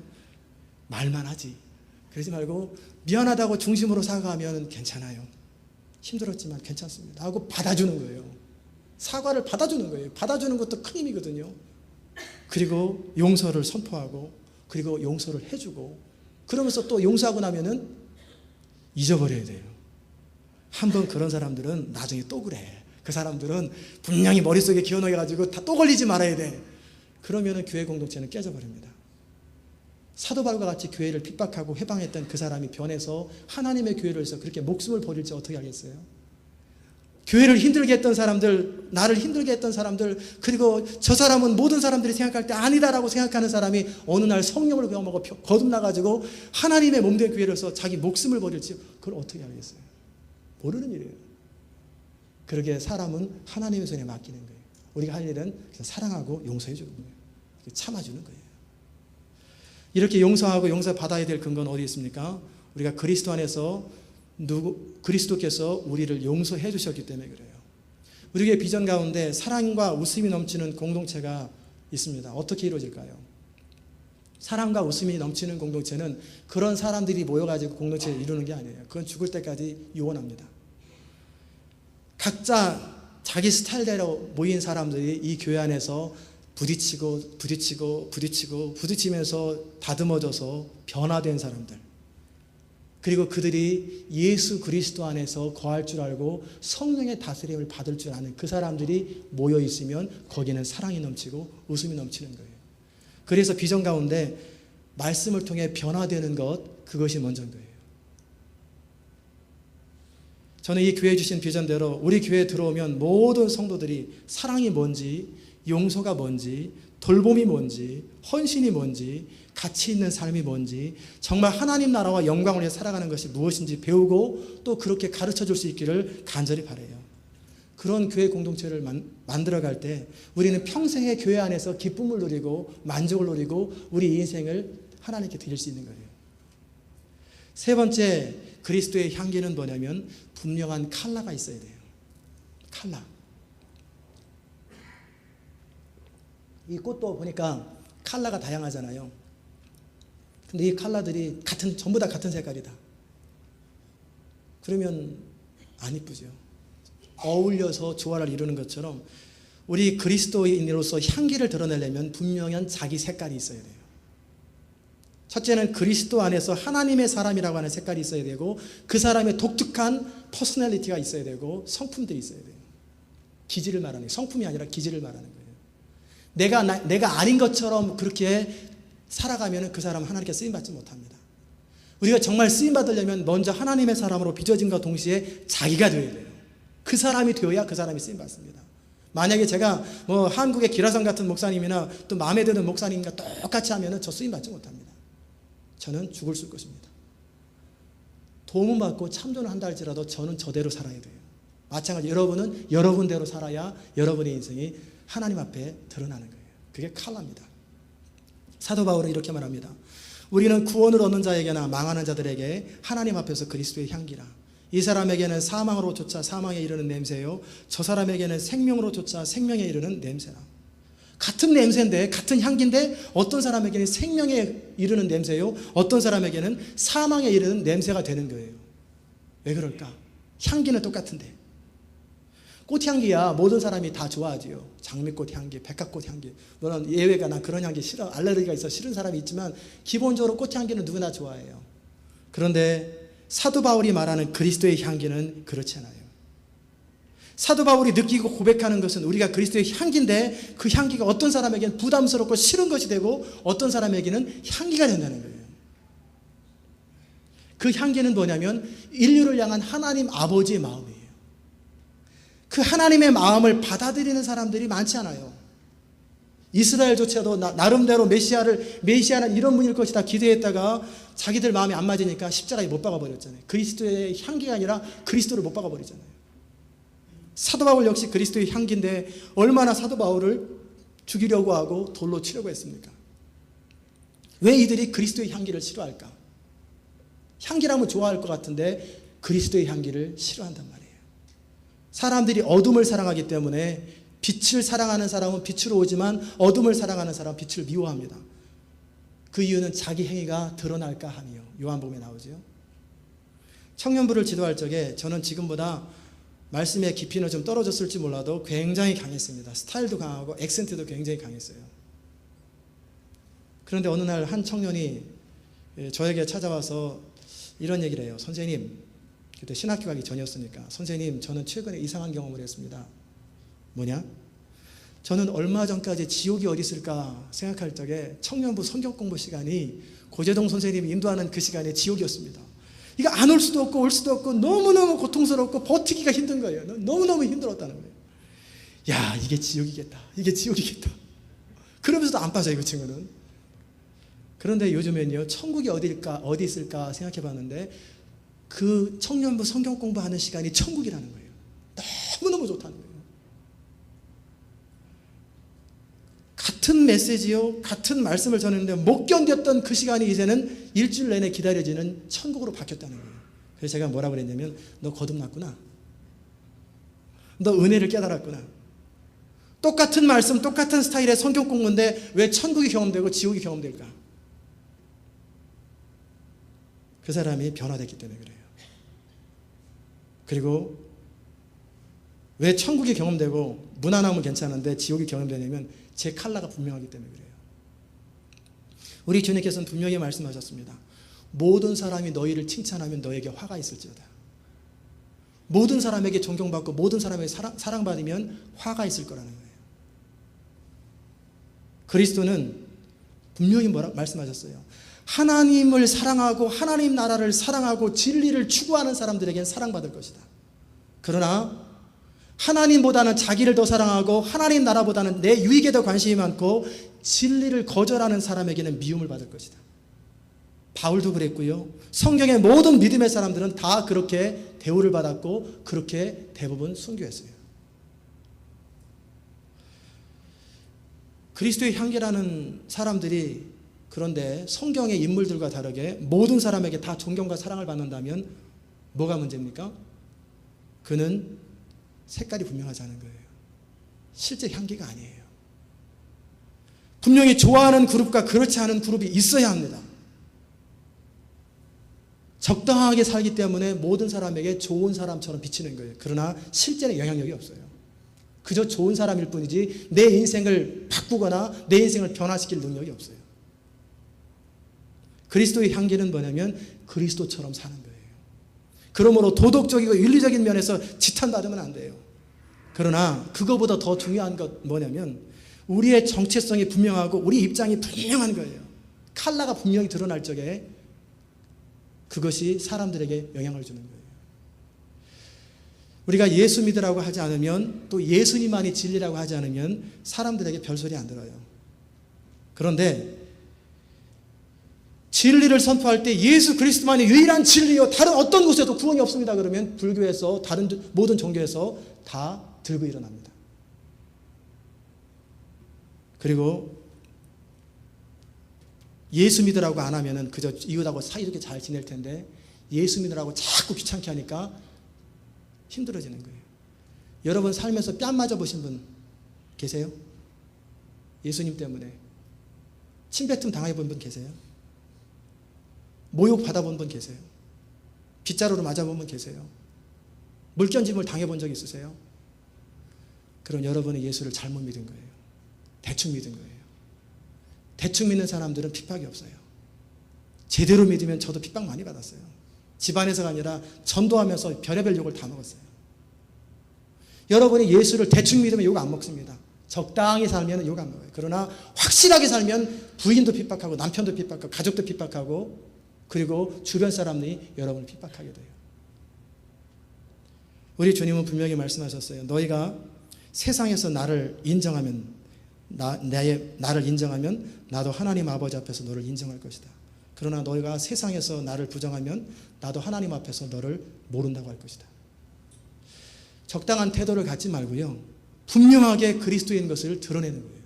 말만 하지. 그러지 말고 미안하다고 중심으로 사과하면 괜찮아요. 힘들었지만 괜찮습니다 하고 받아주는 거예요. 사과를 받아주는 거예요. 받아주는 것도 큰 힘이거든요. 그리고 용서를 선포하고, 그리고 용서를 해주고, 그러면서 또 용서하고 나면은 잊어버려야 돼요. 한번 그런 사람들은 나중에 또 그래. 그 사람들은 분명히 머릿속에 기어넣어가지고 다 또 걸리지 말아야 돼. 그러면은 교회 공동체는 깨져버립니다. 사도 바울과 같이 교회를 핍박하고 해방했던 그 사람이 변해서 하나님의 교회를 위해서 그렇게 목숨을 버릴지 어떻게 알겠어요? 교회를 힘들게 했던 사람들, 나를 힘들게 했던 사람들, 그리고 저 사람은 모든 사람들이 생각할 때 아니다라고 생각하는 사람이 어느 날 성령을 경험하고 거듭나가지고 하나님의 몸된 교회를 위해서 자기 목숨을 버릴지 그걸 어떻게 알겠어요? 모르는 일이에요. 그러게 사람은 하나님의 손에 맡기는 거예요. 우리가 할 일은 그냥 사랑하고 용서해 주는 거예요. 참아주는 거예요. 이렇게 용서하고 용서받아야 될 근거는 어디 있습니까? 우리가 그리스도 안에서 그리스도께서 우리를 용서해 주셨기 때문에 그래요. 우리의 비전 가운데 사랑과 웃음이 넘치는 공동체가 있습니다. 어떻게 이루어질까요? 사랑과 웃음이 넘치는 공동체는 그런 사람들이 모여가지고 공동체를 이루는 게 아니에요. 그건 죽을 때까지 유언합니다. 각자 자기 스타일대로 모인 사람들이 이 교회 안에서 부딪히면서 다듬어져서 변화된 사람들, 그리고 그들이 예수 그리스도 안에서 거할 줄 알고 성령의 다스림을 받을 줄 아는 그 사람들이 모여 있으면 거기는 사랑이 넘치고 웃음이 넘치는 거예요. 그래서 비전 가운데 말씀을 통해 변화되는 것, 그것이 먼저인 거예요. 저는 이 교회에 주신 비전대로 우리 교회에 들어오면 모든 성도들이 사랑이 뭔지, 용서가 뭔지, 돌봄이 뭔지, 헌신이 뭔지, 가치 있는 삶이 뭔지, 정말 하나님 나라와 영광을 위해 살아가는 것이 무엇인지 배우고 또 그렇게 가르쳐 줄 수 있기를 간절히 바라요. 그런 교회 공동체를 만들어갈 때 우리는 평생의 교회 안에서 기쁨을 누리고 만족을 누리고 우리 인생을 하나님께 드릴 수 있는 거예요. 세 번째 그리스도의 향기는 뭐냐면 분명한 컬러가 있어야 돼요. 컬러. 이 꽃도 보니까 컬러가 다양하잖아요. 근데 이 컬러들이 전부 다 같은 색깔이다. 그러면 안 이쁘죠. 어울려서 조화를 이루는 것처럼 우리 그리스도인으로서 향기를 드러내려면 분명한 자기 색깔이 있어야 돼요. 첫째는 그리스도 안에서 하나님의 사람이라고 하는 색깔이 있어야 되고, 그 사람의 독특한 퍼스널리티가 있어야 되고, 성품들이 있어야 돼요. 기질을 말하는 거예요. 성품이 아니라 기질을 말하는 거예요. 내가 아닌 것처럼 그렇게 살아가면 그 사람은 하나님께 쓰임받지 못합니다. 우리가 정말 쓰임받으려면 먼저 하나님의 사람으로 빚어진과 동시에 자기가 되어야 돼요. 그 사람이 되어야 그 사람이 쓰임받습니다. 만약에 제가 한국의 기라성 같은 목사님이나 또 마음에 드는 목사님과 똑같이 하면 저 쓰임받지 못합니다. 저는 죽을 수 것입니다. 도움은 받고 참전을 한다 할지라도 저는 저대로 살아야 돼요. 마찬가지 여러분은 여러분대로 살아야 여러분의 인생이 하나님 앞에 드러나는 거예요. 그게 컬러입니다. 사도 바울은 이렇게 말합니다. 우리는 구원을 얻는 자에게나 망하는 자들에게 하나님 앞에서 그리스도의 향기라. 이 사람에게는 사망으로 쫓아 사망에 이르는 냄새요, 저 사람에게는 생명으로 쫓아 생명에 이르는 냄새라. 같은 냄새인데, 같은 향기인데 어떤 사람에게는 생명에 이르는 냄새요, 어떤 사람에게는 사망에 이르는 냄새가 되는 거예요. 왜 그럴까? 향기는 똑같은데. 꽃향기야 모든 사람이 다 좋아하지요. 장미꽃 향기, 백합꽃 향기. 물론 예외가 난 그런 향기 싫어, 알레르기가 있어 싫은 사람이 있지만 기본적으로 꽃향기는 누구나 좋아해요. 그런데 사도 바울이 말하는 그리스도의 향기는 그렇지 않아요. 사도 바울이 느끼고 고백하는 것은 우리가 그리스도의 향기인데, 그 향기가 어떤 사람에게는 부담스럽고 싫은 것이 되고 어떤 사람에게는 향기가 된다는 거예요. 그 향기는 뭐냐면 인류를 향한 하나님 아버지의 마음이에요. 그 하나님의 마음을 받아들이는 사람들이 많지 않아요. 이스라엘조차도 나름대로 메시아는 이런 분일 것이다 기대했다가 자기들 마음이 안 맞으니까 십자가에 못 박아버렸잖아요. 그리스도의 향기가 아니라 그리스도를 못 박아버리잖아요. 사도 바울 역시 그리스도의 향기인데 얼마나 사도 바울을 죽이려고 하고 돌로 치려고 했습니까? 왜 이들이 그리스도의 향기를 싫어할까? 향기라면 좋아할 것 같은데 그리스도의 향기를 싫어한단 말이에요. 사람들이 어둠을 사랑하기 때문에 빛을 사랑하는 사람은 빛으로 오지만 어둠을 사랑하는 사람은 빛을 미워합니다. 그 이유는 자기 행위가 드러날까 함이요. 요한복음에 나오죠. 청년부를 지도할 적에 저는 지금보다 말씀의 깊이는 좀 떨어졌을지 몰라도 굉장히 강했습니다. 스타일도 강하고 액센트도 굉장히 강했어요. 그런데 어느 날 한 청년이 저에게 찾아와서 이런 얘기를 해요. 선생님, 그때 신학교 가기 전이었으니까, 선생님, 저는 최근에 이상한 경험을 했습니다. 뭐냐? 저는 얼마 전까지 지옥이 어디 있을까 생각할 적에 청년부 성경 공부 시간이 고재동 선생님이 인도하는 그 시간에 지옥이었습니다. 이거 안 올 수도 없고 올 수도 없고 너무너무 고통스럽고 버티기가 힘든 거예요. 너무너무 힘들었다는 거예요. 야, 이게 지옥이겠다. 이게 지옥이겠다. 그러면서도 안 빠져요, 그 친구는. 그런데 요즘엔요, 천국이 어디 있을까 생각해 봤는데 그 청년부 성경 공부하는 시간이 천국이라는 거예요. 너무너무 좋다는 거예요. 같은 메시지요, 같은 말씀을 전했는데 못 견뎠던 그 시간이 이제는 일주일 내내 기다려지는 천국으로 바뀌었다는 거예요. 그래서 제가 뭐라고 그랬냐면, 너 거듭났구나. 너 은혜를 깨달았구나. 똑같은 말씀, 똑같은 스타일의 성경 공부인데 왜 천국이 경험되고 지옥이 경험될까? 그 사람이 변화됐기 때문에 그래요. 그리고 왜 천국이 경험되고 무난함은 괜찮은데 지옥이 경험되냐면 제 컬러가 분명하기 때문에 그래요. 우리 주님께서는 분명히 말씀하셨습니다. 모든 사람이 너희를 칭찬하면 너에게 화가 있을지어다. 모든 사람에게 존경받고 모든 사람에게 사랑받으면 화가 있을 거라는 거예요. 그리스도는 분명히 말씀하셨어요. 하나님을 사랑하고 하나님 나라를 사랑하고 진리를 추구하는 사람들에게는 사랑받을 것이다. 그러나 하나님보다는 자기를 더 사랑하고 하나님 나라보다는 내 유익에 더 관심이 많고 진리를 거절하는 사람에게는 미움을 받을 것이다. 바울도 그랬고요. 성경의 모든 믿음의 사람들은 다 그렇게 대우를 받았고 그렇게 대부분 순교했어요. 그리스도의 향기라는 사람들이 그런데 성경의 인물들과 다르게 모든 사람에게 다 존경과 사랑을 받는다면 뭐가 문제입니까? 그는 색깔이 분명하지 않은 거예요. 실제 향기가 아니에요. 분명히 좋아하는 그룹과 그렇지 않은 그룹이 있어야 합니다. 적당하게 살기 때문에 모든 사람에게 좋은 사람처럼 비치는 거예요. 그러나 실제는 영향력이 없어요. 그저 좋은 사람일 뿐이지 내 인생을 바꾸거나 내 인생을 변화시킬 능력이 없어요. 그리스도의 향기는 뭐냐면 그리스도처럼 사는 거예요. 그러므로 도덕적이고 윤리적인 면에서 지탄받으면 안 돼요. 그러나 그거보다 더 중요한 것 뭐냐면 우리의 정체성이 분명하고 우리 입장이 분명한 거예요. 칼라가 분명히 드러날 적에 그것이 사람들에게 영향을 주는 거예요. 우리가 예수 믿으라고 하지 않으면 또 예수님만이 진리라고 하지 않으면 사람들에게 별소리 안 들어요. 그런데 진리를 선포할 때 예수 그리스도만이 유일한 진리요 다른 어떤 곳에도 구원이 없습니다. 그러면 불교에서 다른 모든 종교에서 다 들고 일어납니다. 그리고 예수 믿으라고 안 하면은 그저 이웃하고 사이좋게 잘 지낼 텐데 예수 믿으라고 자꾸 귀찮게 하니까 힘들어지는 거예요. 여러분 살면서 뺨 맞아 보신 분 계세요? 예수님 때문에 침뱉음 당해 본 분 계세요? 모욕 받아본 분 계세요? 빗자루로 맞아본 분 계세요? 물견짐을 당해본 적 있으세요? 그럼 여러분은 예수를 잘못 믿은 거예요. 대충 믿은 거예요. 대충 믿는 사람들은 핍박이 없어요. 제대로 믿으면 저도 핍박 많이 받았어요. 집안에서가 아니라 전도하면서 별의별 욕을 다 먹었어요. 여러분이 예수를 대충 믿으면 욕 안 먹습니다. 적당히 살면 욕 안 먹어요. 그러나 확실하게 살면 부인도 핍박하고 남편도 핍박하고 가족도 핍박하고 그리고 주변 사람들이 여러분을 핍박하게 돼요. 우리 주님은 분명히 말씀하셨어요. 너희가 세상에서 나를 인정하면 나를 인정하면 나도 하나님 아버지 앞에서 너를 인정할 것이다. 그러나 너희가 세상에서 나를 부정하면 나도 하나님 앞에서 너를 모른다고 할 것이다. 적당한 태도를 갖지 말고요. 분명하게 그리스도인 것을 드러내는 거예요.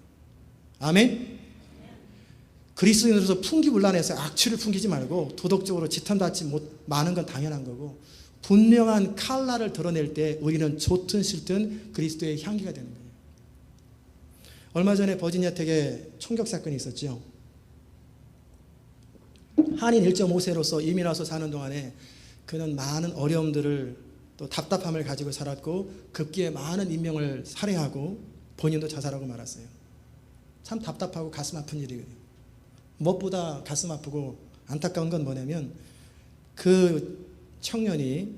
아멘? 그리스도인으로서 풍기불란해서 악취를 풍기지 말고 도덕적으로 지탄받지 많은 건 당연한 거고 분명한 칼라를 드러낼 때 우리는 좋든 싫든 그리스도의 향기가 되는 거예요. 얼마 전에 버지니아 텍에 총격 사건이 있었죠. 한인 1.5세로서 이민 와서 사는 동안에 그는 많은 어려움들을 또 답답함을 가지고 살았고 급기에 많은 인명을 살해하고 본인도 자살하고 말았어요. 참 답답하고 가슴 아픈 일이에요. 무엇보다 가슴 아프고 안타까운 건 뭐냐면 그 청년이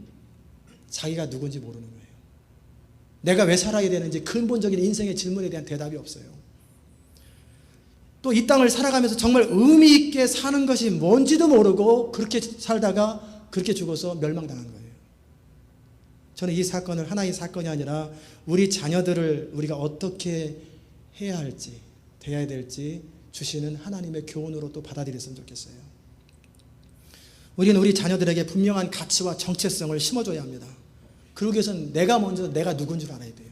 자기가 누군지 모르는 거예요. 내가 왜 살아야 되는지 근본적인 인생의 질문에 대한 대답이 없어요. 또 이 땅을 살아가면서 정말 의미 있게 사는 것이 뭔지도 모르고 그렇게 살다가 그렇게 죽어서 멸망당한 거예요. 저는 이 사건을 하나의 사건이 아니라 우리 자녀들을 우리가 어떻게 해야 할지 돼야 될지 주시는 하나님의 교훈으로 또 받아들였으면 좋겠어요. 우리는 우리 자녀들에게 분명한 가치와 정체성을 심어줘야 합니다. 그러기 위해서는 내가 먼저 내가 누군지 알아야 돼요.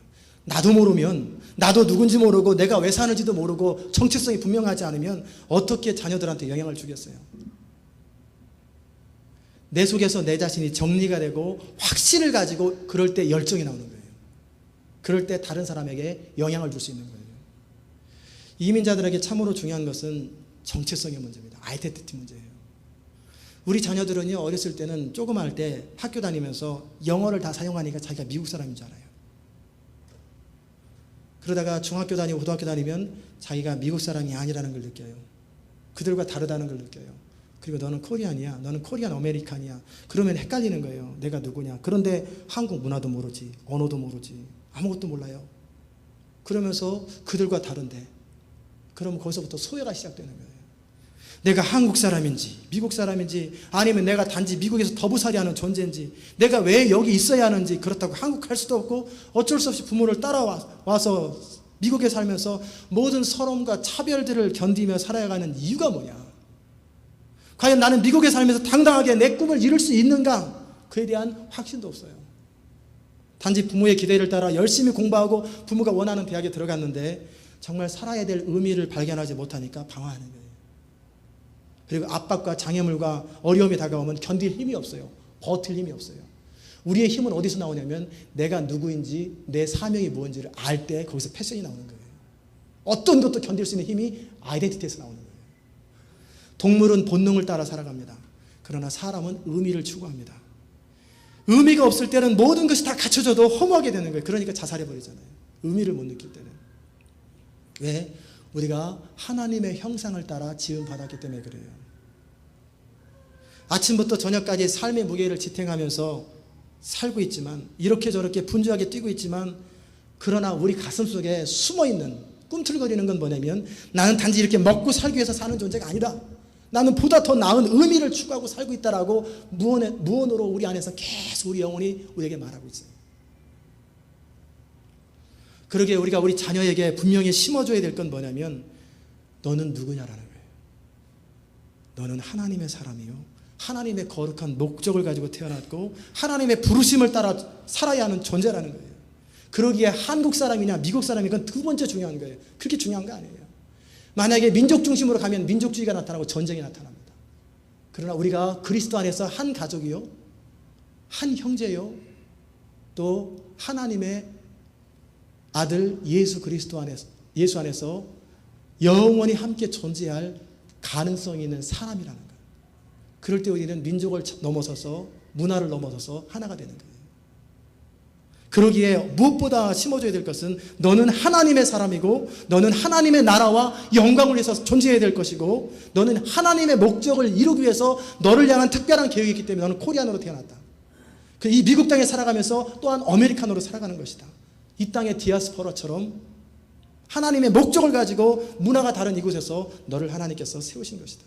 나도 모르면 나도 누군지 모르고 내가 왜 사는지도 모르고 정체성이 분명하지 않으면 어떻게 자녀들한테 영향을 주겠어요. 내 속에서 내 자신이 정리가 되고 확신을 가지고 그럴 때 열정이 나오는 거예요. 그럴 때 다른 사람에게 영향을 줄 수 있는 거예요. 이민자들에게 참으로 중요한 것은 정체성의 문제입니다. 아이덴티티 문제예요. 우리 자녀들은요 어렸을 때는 조그마할 때 학교 다니면서 영어를 다 사용하니까 자기가 미국 사람인 줄 알아요. 그러다가 중학교 다니고 고등학교 다니면 자기가 미국 사람이 아니라는 걸 느껴요. 그들과 다르다는 걸 느껴요. 그리고 너는 코리안이야. 너는 코리안 아메리칸이야. 그러면 헷갈리는 거예요. 내가 누구냐. 그런데 한국 문화도 모르지. 언어도 모르지. 아무것도 몰라요. 그러면서 그들과 다른데 그러면 거기서부터 소외가 시작되는 거예요. 내가 한국 사람인지 미국 사람인지 아니면 내가 단지 미국에서 더부살이하는 존재인지 내가 왜 여기 있어야 하는지 그렇다고 한국 갈 수도 없고 어쩔 수 없이 부모를 따라와서 미국에 살면서 모든 서러움과 차별들을 견디며 살아가는 이유가 뭐냐. 과연 나는 미국에 살면서 당당하게 내 꿈을 이룰 수 있는가. 그에 대한 확신도 없어요. 단지 부모의 기대를 따라 열심히 공부하고 부모가 원하는 대학에 들어갔는데 정말 살아야 될 의미를 발견하지 못하니까 방황하는 거예요. 그리고 압박과 장애물과 어려움이 다가오면 견딜 힘이 없어요. 버틸 힘이 없어요. 우리의 힘은 어디서 나오냐면 내가 누구인지 내 사명이 무엇인지를 알 때 거기서 패션이 나오는 거예요. 어떤 것도 견딜 수 있는 힘이 아이덴티티에서 나오는 거예요. 동물은 본능을 따라 살아갑니다. 그러나 사람은 의미를 추구합니다. 의미가 없을 때는 모든 것이 다 갖춰져도 허무하게 되는 거예요. 그러니까 자살해버리잖아요. 의미를 못 느낄 때는. 왜? 우리가 하나님의 형상을 따라 지음받았기 때문에 그래요. 아침부터 저녁까지 삶의 무게를 지탱하면서 살고 있지만, 이렇게 저렇게 분주하게 뛰고 있지만, 그러나 우리 가슴 속에 숨어있는 꿈틀거리는 건 뭐냐면, 나는 단지 이렇게 먹고 살기 위해서 사는 존재가 아니다. 나는 보다 더 나은 의미를 추구하고 살고 있다라고 무언으로 우리 안에서 계속 우리 영혼이 우리에게 말하고 있어요. 그러기에 우리가 우리 자녀에게 분명히 심어줘야 될 건 뭐냐면, 너는 누구냐라는 거예요. 너는 하나님의 사람이요, 하나님의 거룩한 목적을 가지고 태어났고 하나님의 부르심을 따라 살아야 하는 존재라는 거예요. 그러기에 한국 사람이냐 미국 사람이냐 그건 두 번째 중요한 거예요. 그렇게 중요한 거 아니에요. 만약에 민족 중심으로 가면 민족주의가 나타나고 전쟁이 나타납니다. 그러나 우리가 그리스도 안에서 한 가족이요, 한 형제요, 또 하나님의 아들 예수 그리스도 안에서, 예수 안에서 영원히 함께 존재할 가능성이 있는 사람이라는 거예요. 그럴 때 우리는 민족을 넘어서서 문화를 넘어서서 하나가 되는 거예요. 그러기에 무엇보다 심어줘야 될 것은 너는 하나님의 사람이고 너는 하나님의 나라와 영광을 위해서 존재해야 될 것이고 너는 하나님의 목적을 이루기 위해서 너를 향한 특별한 계획이 있기 때문에 너는 코리안으로 태어났다. 이 미국 땅에 살아가면서 또한 아메리카노로 살아가는 것이다. 이 땅의 디아스포라처럼 하나님의 목적을 가지고 문화가 다른 이곳에서 너를 하나님께서 세우신 것이다.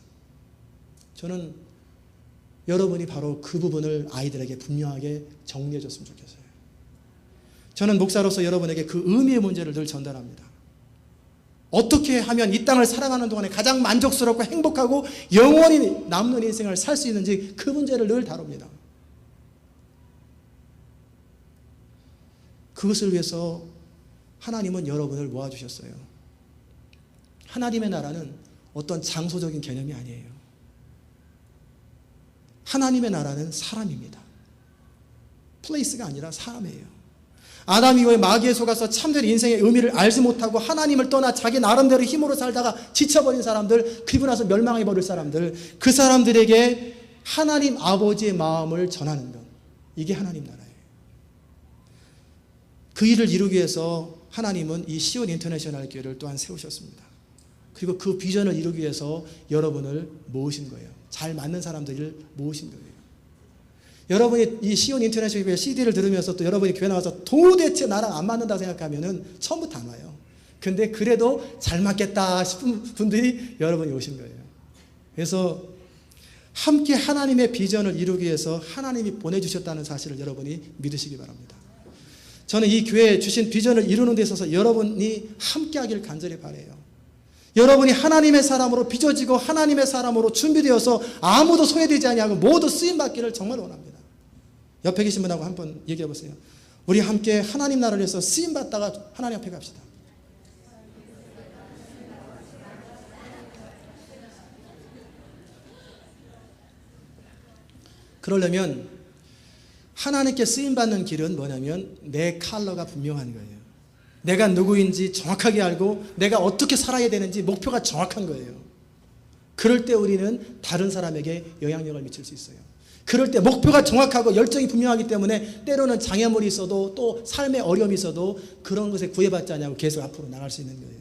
저는 여러분이 바로 그 부분을 아이들에게 분명하게 정리해 줬으면 좋겠어요. 저는 목사로서 여러분에게 그 의미의 문제를 늘 전달합니다. 어떻게 하면 이 땅을 살아가는 동안에 가장 만족스럽고 행복하고 영원히 남는 인생을 살 수 있는지 그 문제를 늘 다룹니다. 그것을 위해서 하나님은 여러분을 모아주셨어요. 하나님의 나라는 어떤 장소적인 개념이 아니에요. 하나님의 나라는 사람입니다. 플레이스가 아니라 사람이에요. 아담 이후에 마귀에 속아서 참된 인생의 의미를 알지 못하고 하나님을 떠나 자기 나름대로 힘으로 살다가 지쳐버린 사람들, 그리고 나서 멸망해버릴 사람들, 그 사람들에게 하나님 아버지의 마음을 전하는 것, 이게 하나님 나라예요. 그 일을 이루기 위해서 하나님은 이 시온 인터내셔널 교회를 또한 세우셨습니다. 그리고 그 비전을 이루기 위해서 여러분을 모으신 거예요. 잘 맞는 사람들을 모으신 거예요. 여러분이 이 시온 인터내셔널 교회 CD를 들으면서 또 여러분이 교회 나와서 도대체 나랑 안 맞는다 생각하면은 처음부터 안 와요. 근데 그래도 잘 맞겠다 싶은 분들이 여러분이 오신 거예요. 그래서 함께 하나님의 비전을 이루기 위해서 하나님이 보내주셨다는 사실을 여러분이 믿으시기 바랍니다. 저는 이 교회에 주신 비전을 이루는 데 있어서 여러분이 함께 하길 간절히 바라요. 여러분이 하나님의 사람으로 빚어지고 하나님의 사람으로 준비되어서 아무도 소외되지 아니하고 모두 쓰임받기를 정말 원합니다. 옆에 계신 분하고 한번 얘기해 보세요. 우리 함께 하나님 나라를 위해서 쓰임받다가 하나님 앞에 갑시다. 그러려면 하나님께 쓰임받는 길은 뭐냐면 내 컬러가 분명한 거예요. 내가 누구인지 정확하게 알고 내가 어떻게 살아야 되는지 목표가 정확한 거예요. 그럴 때 우리는 다른 사람에게 영향력을 미칠 수 있어요. 그럴 때 목표가 정확하고 열정이 분명하기 때문에 때로는 장애물이 있어도 또 삶의 어려움이 있어도 그런 것에 구애받지 않냐고 계속 앞으로 나갈 수 있는 거예요.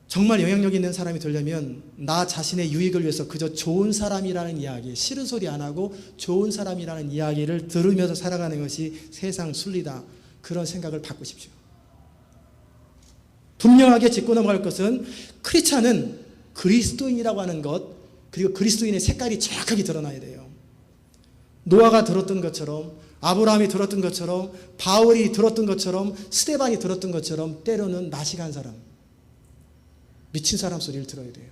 정말 영향력 있는 사람이 되려면 나 자신의 유익을 위해서 그저 좋은 사람이라는 이야기, 싫은 소리 안 하고 좋은 사람이라는 이야기를 들으면서 살아가는 것이 세상 순리다, 그런 생각을 바꾸십시오. 분명하게 짚고 넘어갈 것은 크리스찬은 그리스도인이라고 하는 것, 그리고 그리스도인의 색깔이 정확하게 드러나야 돼요. 노아가 들었던 것처럼, 아브라함이 들었던 것처럼, 바울이 들었던 것처럼, 스데반이 들었던 것처럼 때로는 나시간 사람, 미친 사람 소리를 들어야 돼요.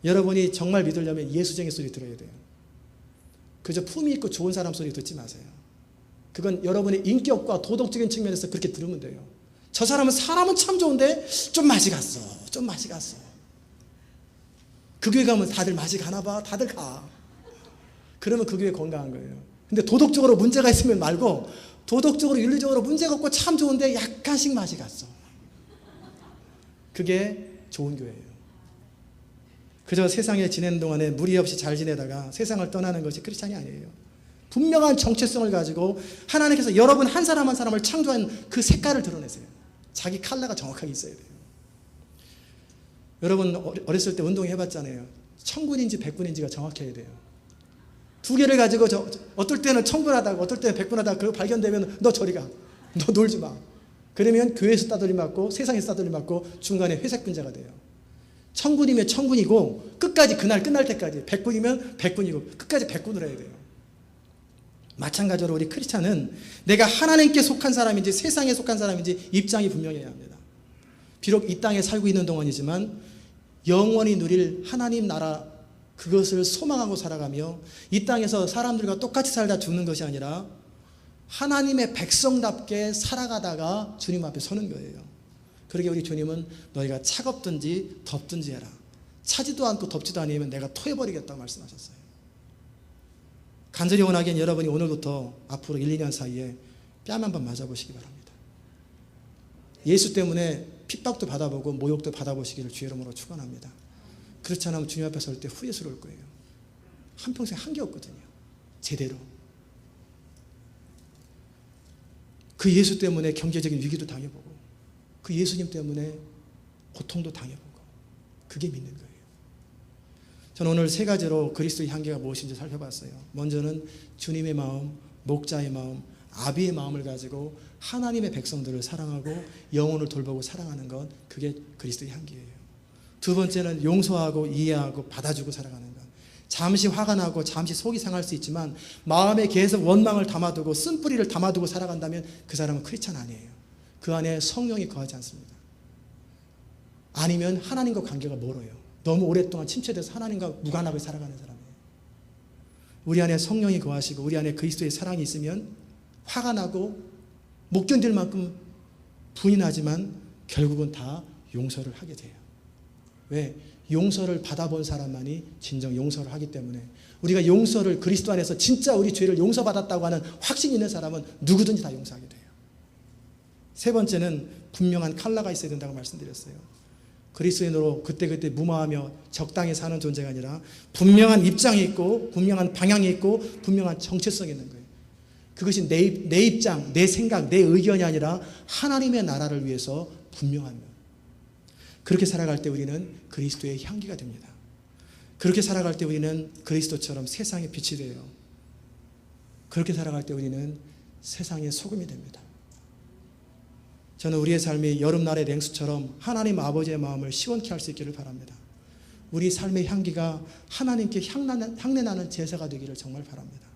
여러분이 정말 믿으려면 예수쟁이 소리 들어야 돼요. 그저 품위 있고 좋은 사람 소리 듣지 마세요. 그건 여러분의 인격과 도덕적인 측면에서 그렇게 들으면 돼요. 저 사람은 참 좋은데 좀 맛이 갔어. 그 교회 가면 다들 맛이 가나 봐. 다들 가. 그러면 그 교회 건강한 거예요. 근데 도덕적으로 문제가 있으면 말고 도덕적으로 윤리적으로 문제가 없고 참 좋은데 약간씩 맛이 갔어. 그게 좋은 교회예요. 그저 세상에 지내는 동안에 무리 없이 잘 지내다가 세상을 떠나는 것이 크리스찬이 아니에요. 분명한 정체성을 가지고 하나님께서 여러분 한 사람 한 사람을 창조한 그 색깔을 드러내세요. 자기 컬러가 정확하게 있어야 돼요. 여러분 어렸을 때 운동 해봤잖아요. 천군인지 백군인지가 정확해야 돼요. 두 개를 가지고 어떨 때는 천군하다가 어떨 때는 백군하다가 그거 발견되면 너 저리 가. 너 놀지 마. 그러면 교회에서 따돌림 맞고 세상에서 따돌림 맞고 중간에 회색 분자가 돼요. 천군이면 천군이고 끝까지 그날 끝날 때까지, 백군이면 백군이고 끝까지 백군을 해야 돼요. 마찬가지로 우리 크리스찬은 내가 하나님께 속한 사람인지 세상에 속한 사람인지 입장이 분명해야 합니다. 비록 이 땅에 살고 있는 동안이지만 영원히 누릴 하나님 나라 그것을 소망하고 살아가며 이 땅에서 사람들과 똑같이 살다 죽는 것이 아니라 하나님의 백성답게 살아가다가 주님 앞에 서는 거예요. 그러게 우리 주님은 너희가 차갑든지 덥든지 해라. 차지도 않고 덥지도 않으면 내가 토해버리겠다고 말씀하셨어요. 간절히 원하기엔 여러분이 오늘부터 앞으로 1, 2년 사이에 뺨 한번 맞아보시기 바랍니다. 예수 때문에 핍박도 받아보고 모욕도 받아보시기를 주의 이름으로 축원합니다. 그렇지 않으면 주님 앞에 설 때 후회스러울 거예요. 한평생 한 게 없거든요. 제대로. 그 예수 때문에 경제적인 위기도 당해보고 그 예수님 때문에 고통도 당해보고 그게 믿는 거예요. 저는 오늘 세 가지로 그리스도의 향기가 무엇인지 살펴봤어요. 먼저는 주님의 마음, 목자의 마음, 아비의 마음을 가지고 하나님의 백성들을 사랑하고 영혼을 돌보고 사랑하는 것, 그게 그리스도의 향기예요. 두 번째는 용서하고 이해하고 받아주고 살아가는 것. 잠시 화가 나고 잠시 속이 상할 수 있지만 마음에 계속 원망을 담아두고 쓴뿌리를 담아두고 살아간다면 그 사람은 크리스찬 아니에요. 그 안에 성령이 거하지 않습니다. 아니면 하나님과 관계가 멀어요. 너무 오랫동안 침체돼서 하나님과 무관하게 살아가는 사람이에요. 우리 안에 성령이 거하시고 우리 안에 그리스도의 사랑이 있으면 화가 나고 못 견딜 만큼 분이 나지만 결국은 다 용서를 하게 돼요. 왜? 용서를 받아본 사람만이 진정 용서를 하기 때문에 우리가 용서를 그리스도 안에서 진짜 우리 죄를 용서받았다고 하는 확신이 있는 사람은 누구든지 다 용서하게 돼요. 세 번째는 분명한 컬러가 있어야 된다고 말씀드렸어요. 그리스도인으로 그때그때 무마하며 적당히 사는 존재가 아니라 분명한 입장이 있고 분명한 방향이 있고 분명한 정체성이 있는 거예요. 그것이 내 입장, 내 생각, 내 의견이 아니라 하나님의 나라를 위해서 분명한 것. 그렇게 살아갈 때 우리는 그리스도의 향기가 됩니다. 그렇게 살아갈 때 우리는 그리스도처럼 세상의 빛이 돼요. 그렇게 살아갈 때 우리는 세상의 소금이 됩니다. 저는 우리의 삶이 여름날의 냉수처럼 하나님 아버지의 마음을 시원케 할 수 있기를 바랍니다. 우리 삶의 향기가 하나님께 향내나는 제사가 되기를 정말 바랍니다.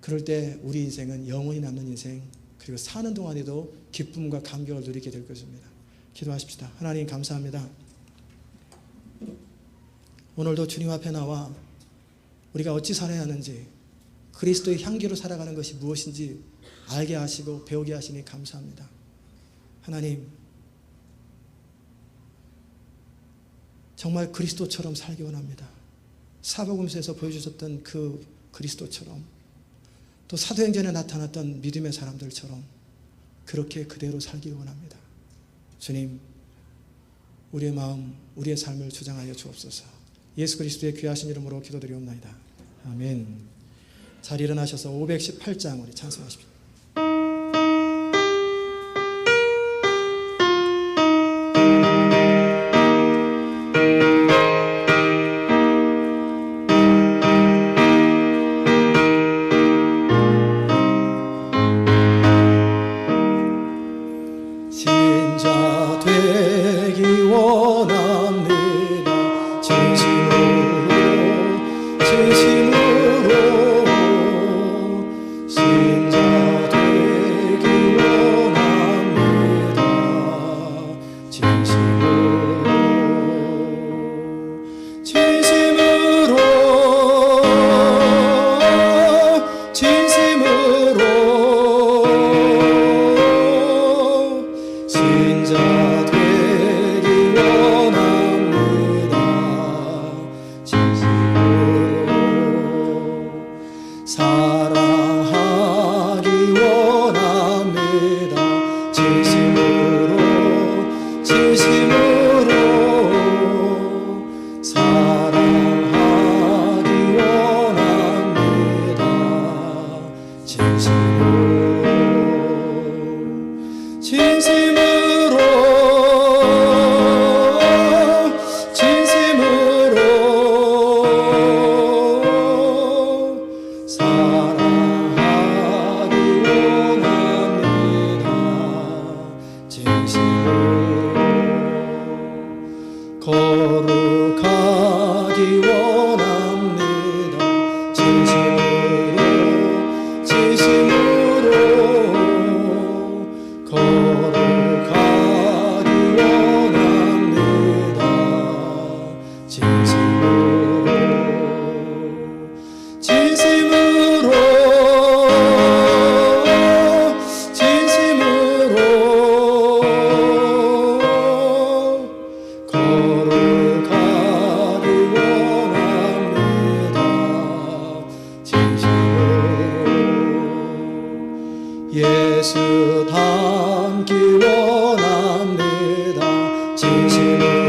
그럴 때 우리 인생은 영원히 남는 인생, 그리고 사는 동안에도 기쁨과 감격을 누리게 될 것입니다. 기도하십시다. 하나님 감사합니다. 오늘도 주님 앞에 나와 우리가 어찌 살아야 하는지, 그리스도의 향기로 살아가는 것이 무엇인지 알게 하시고 배우게 하시니 감사합니다. 하나님, 정말 그리스도처럼 살기 원합니다. 사복음서에서 보여주셨던 그 그리스도처럼, 또 사도행전에 나타났던 믿음의 사람들처럼 그렇게 그대로 살기를 원합니다. 주님, 우리의 마음, 우리의 삶을 주장하여 주옵소서. 예수 그리스도의 귀하신 이름으로 기도드리옵나이다. 아멘. 잘 일어나셔서 518장 우리 찬송하십시오. 신자 되기 원합니다. 거룩하기 원합니다. 진심으로 진심으로 거룩하기 원합니다. 진심으로 진심으로 진심으로 거룩하기 원합니다. 진심으로 예수 닮기 원합니다. 진심으로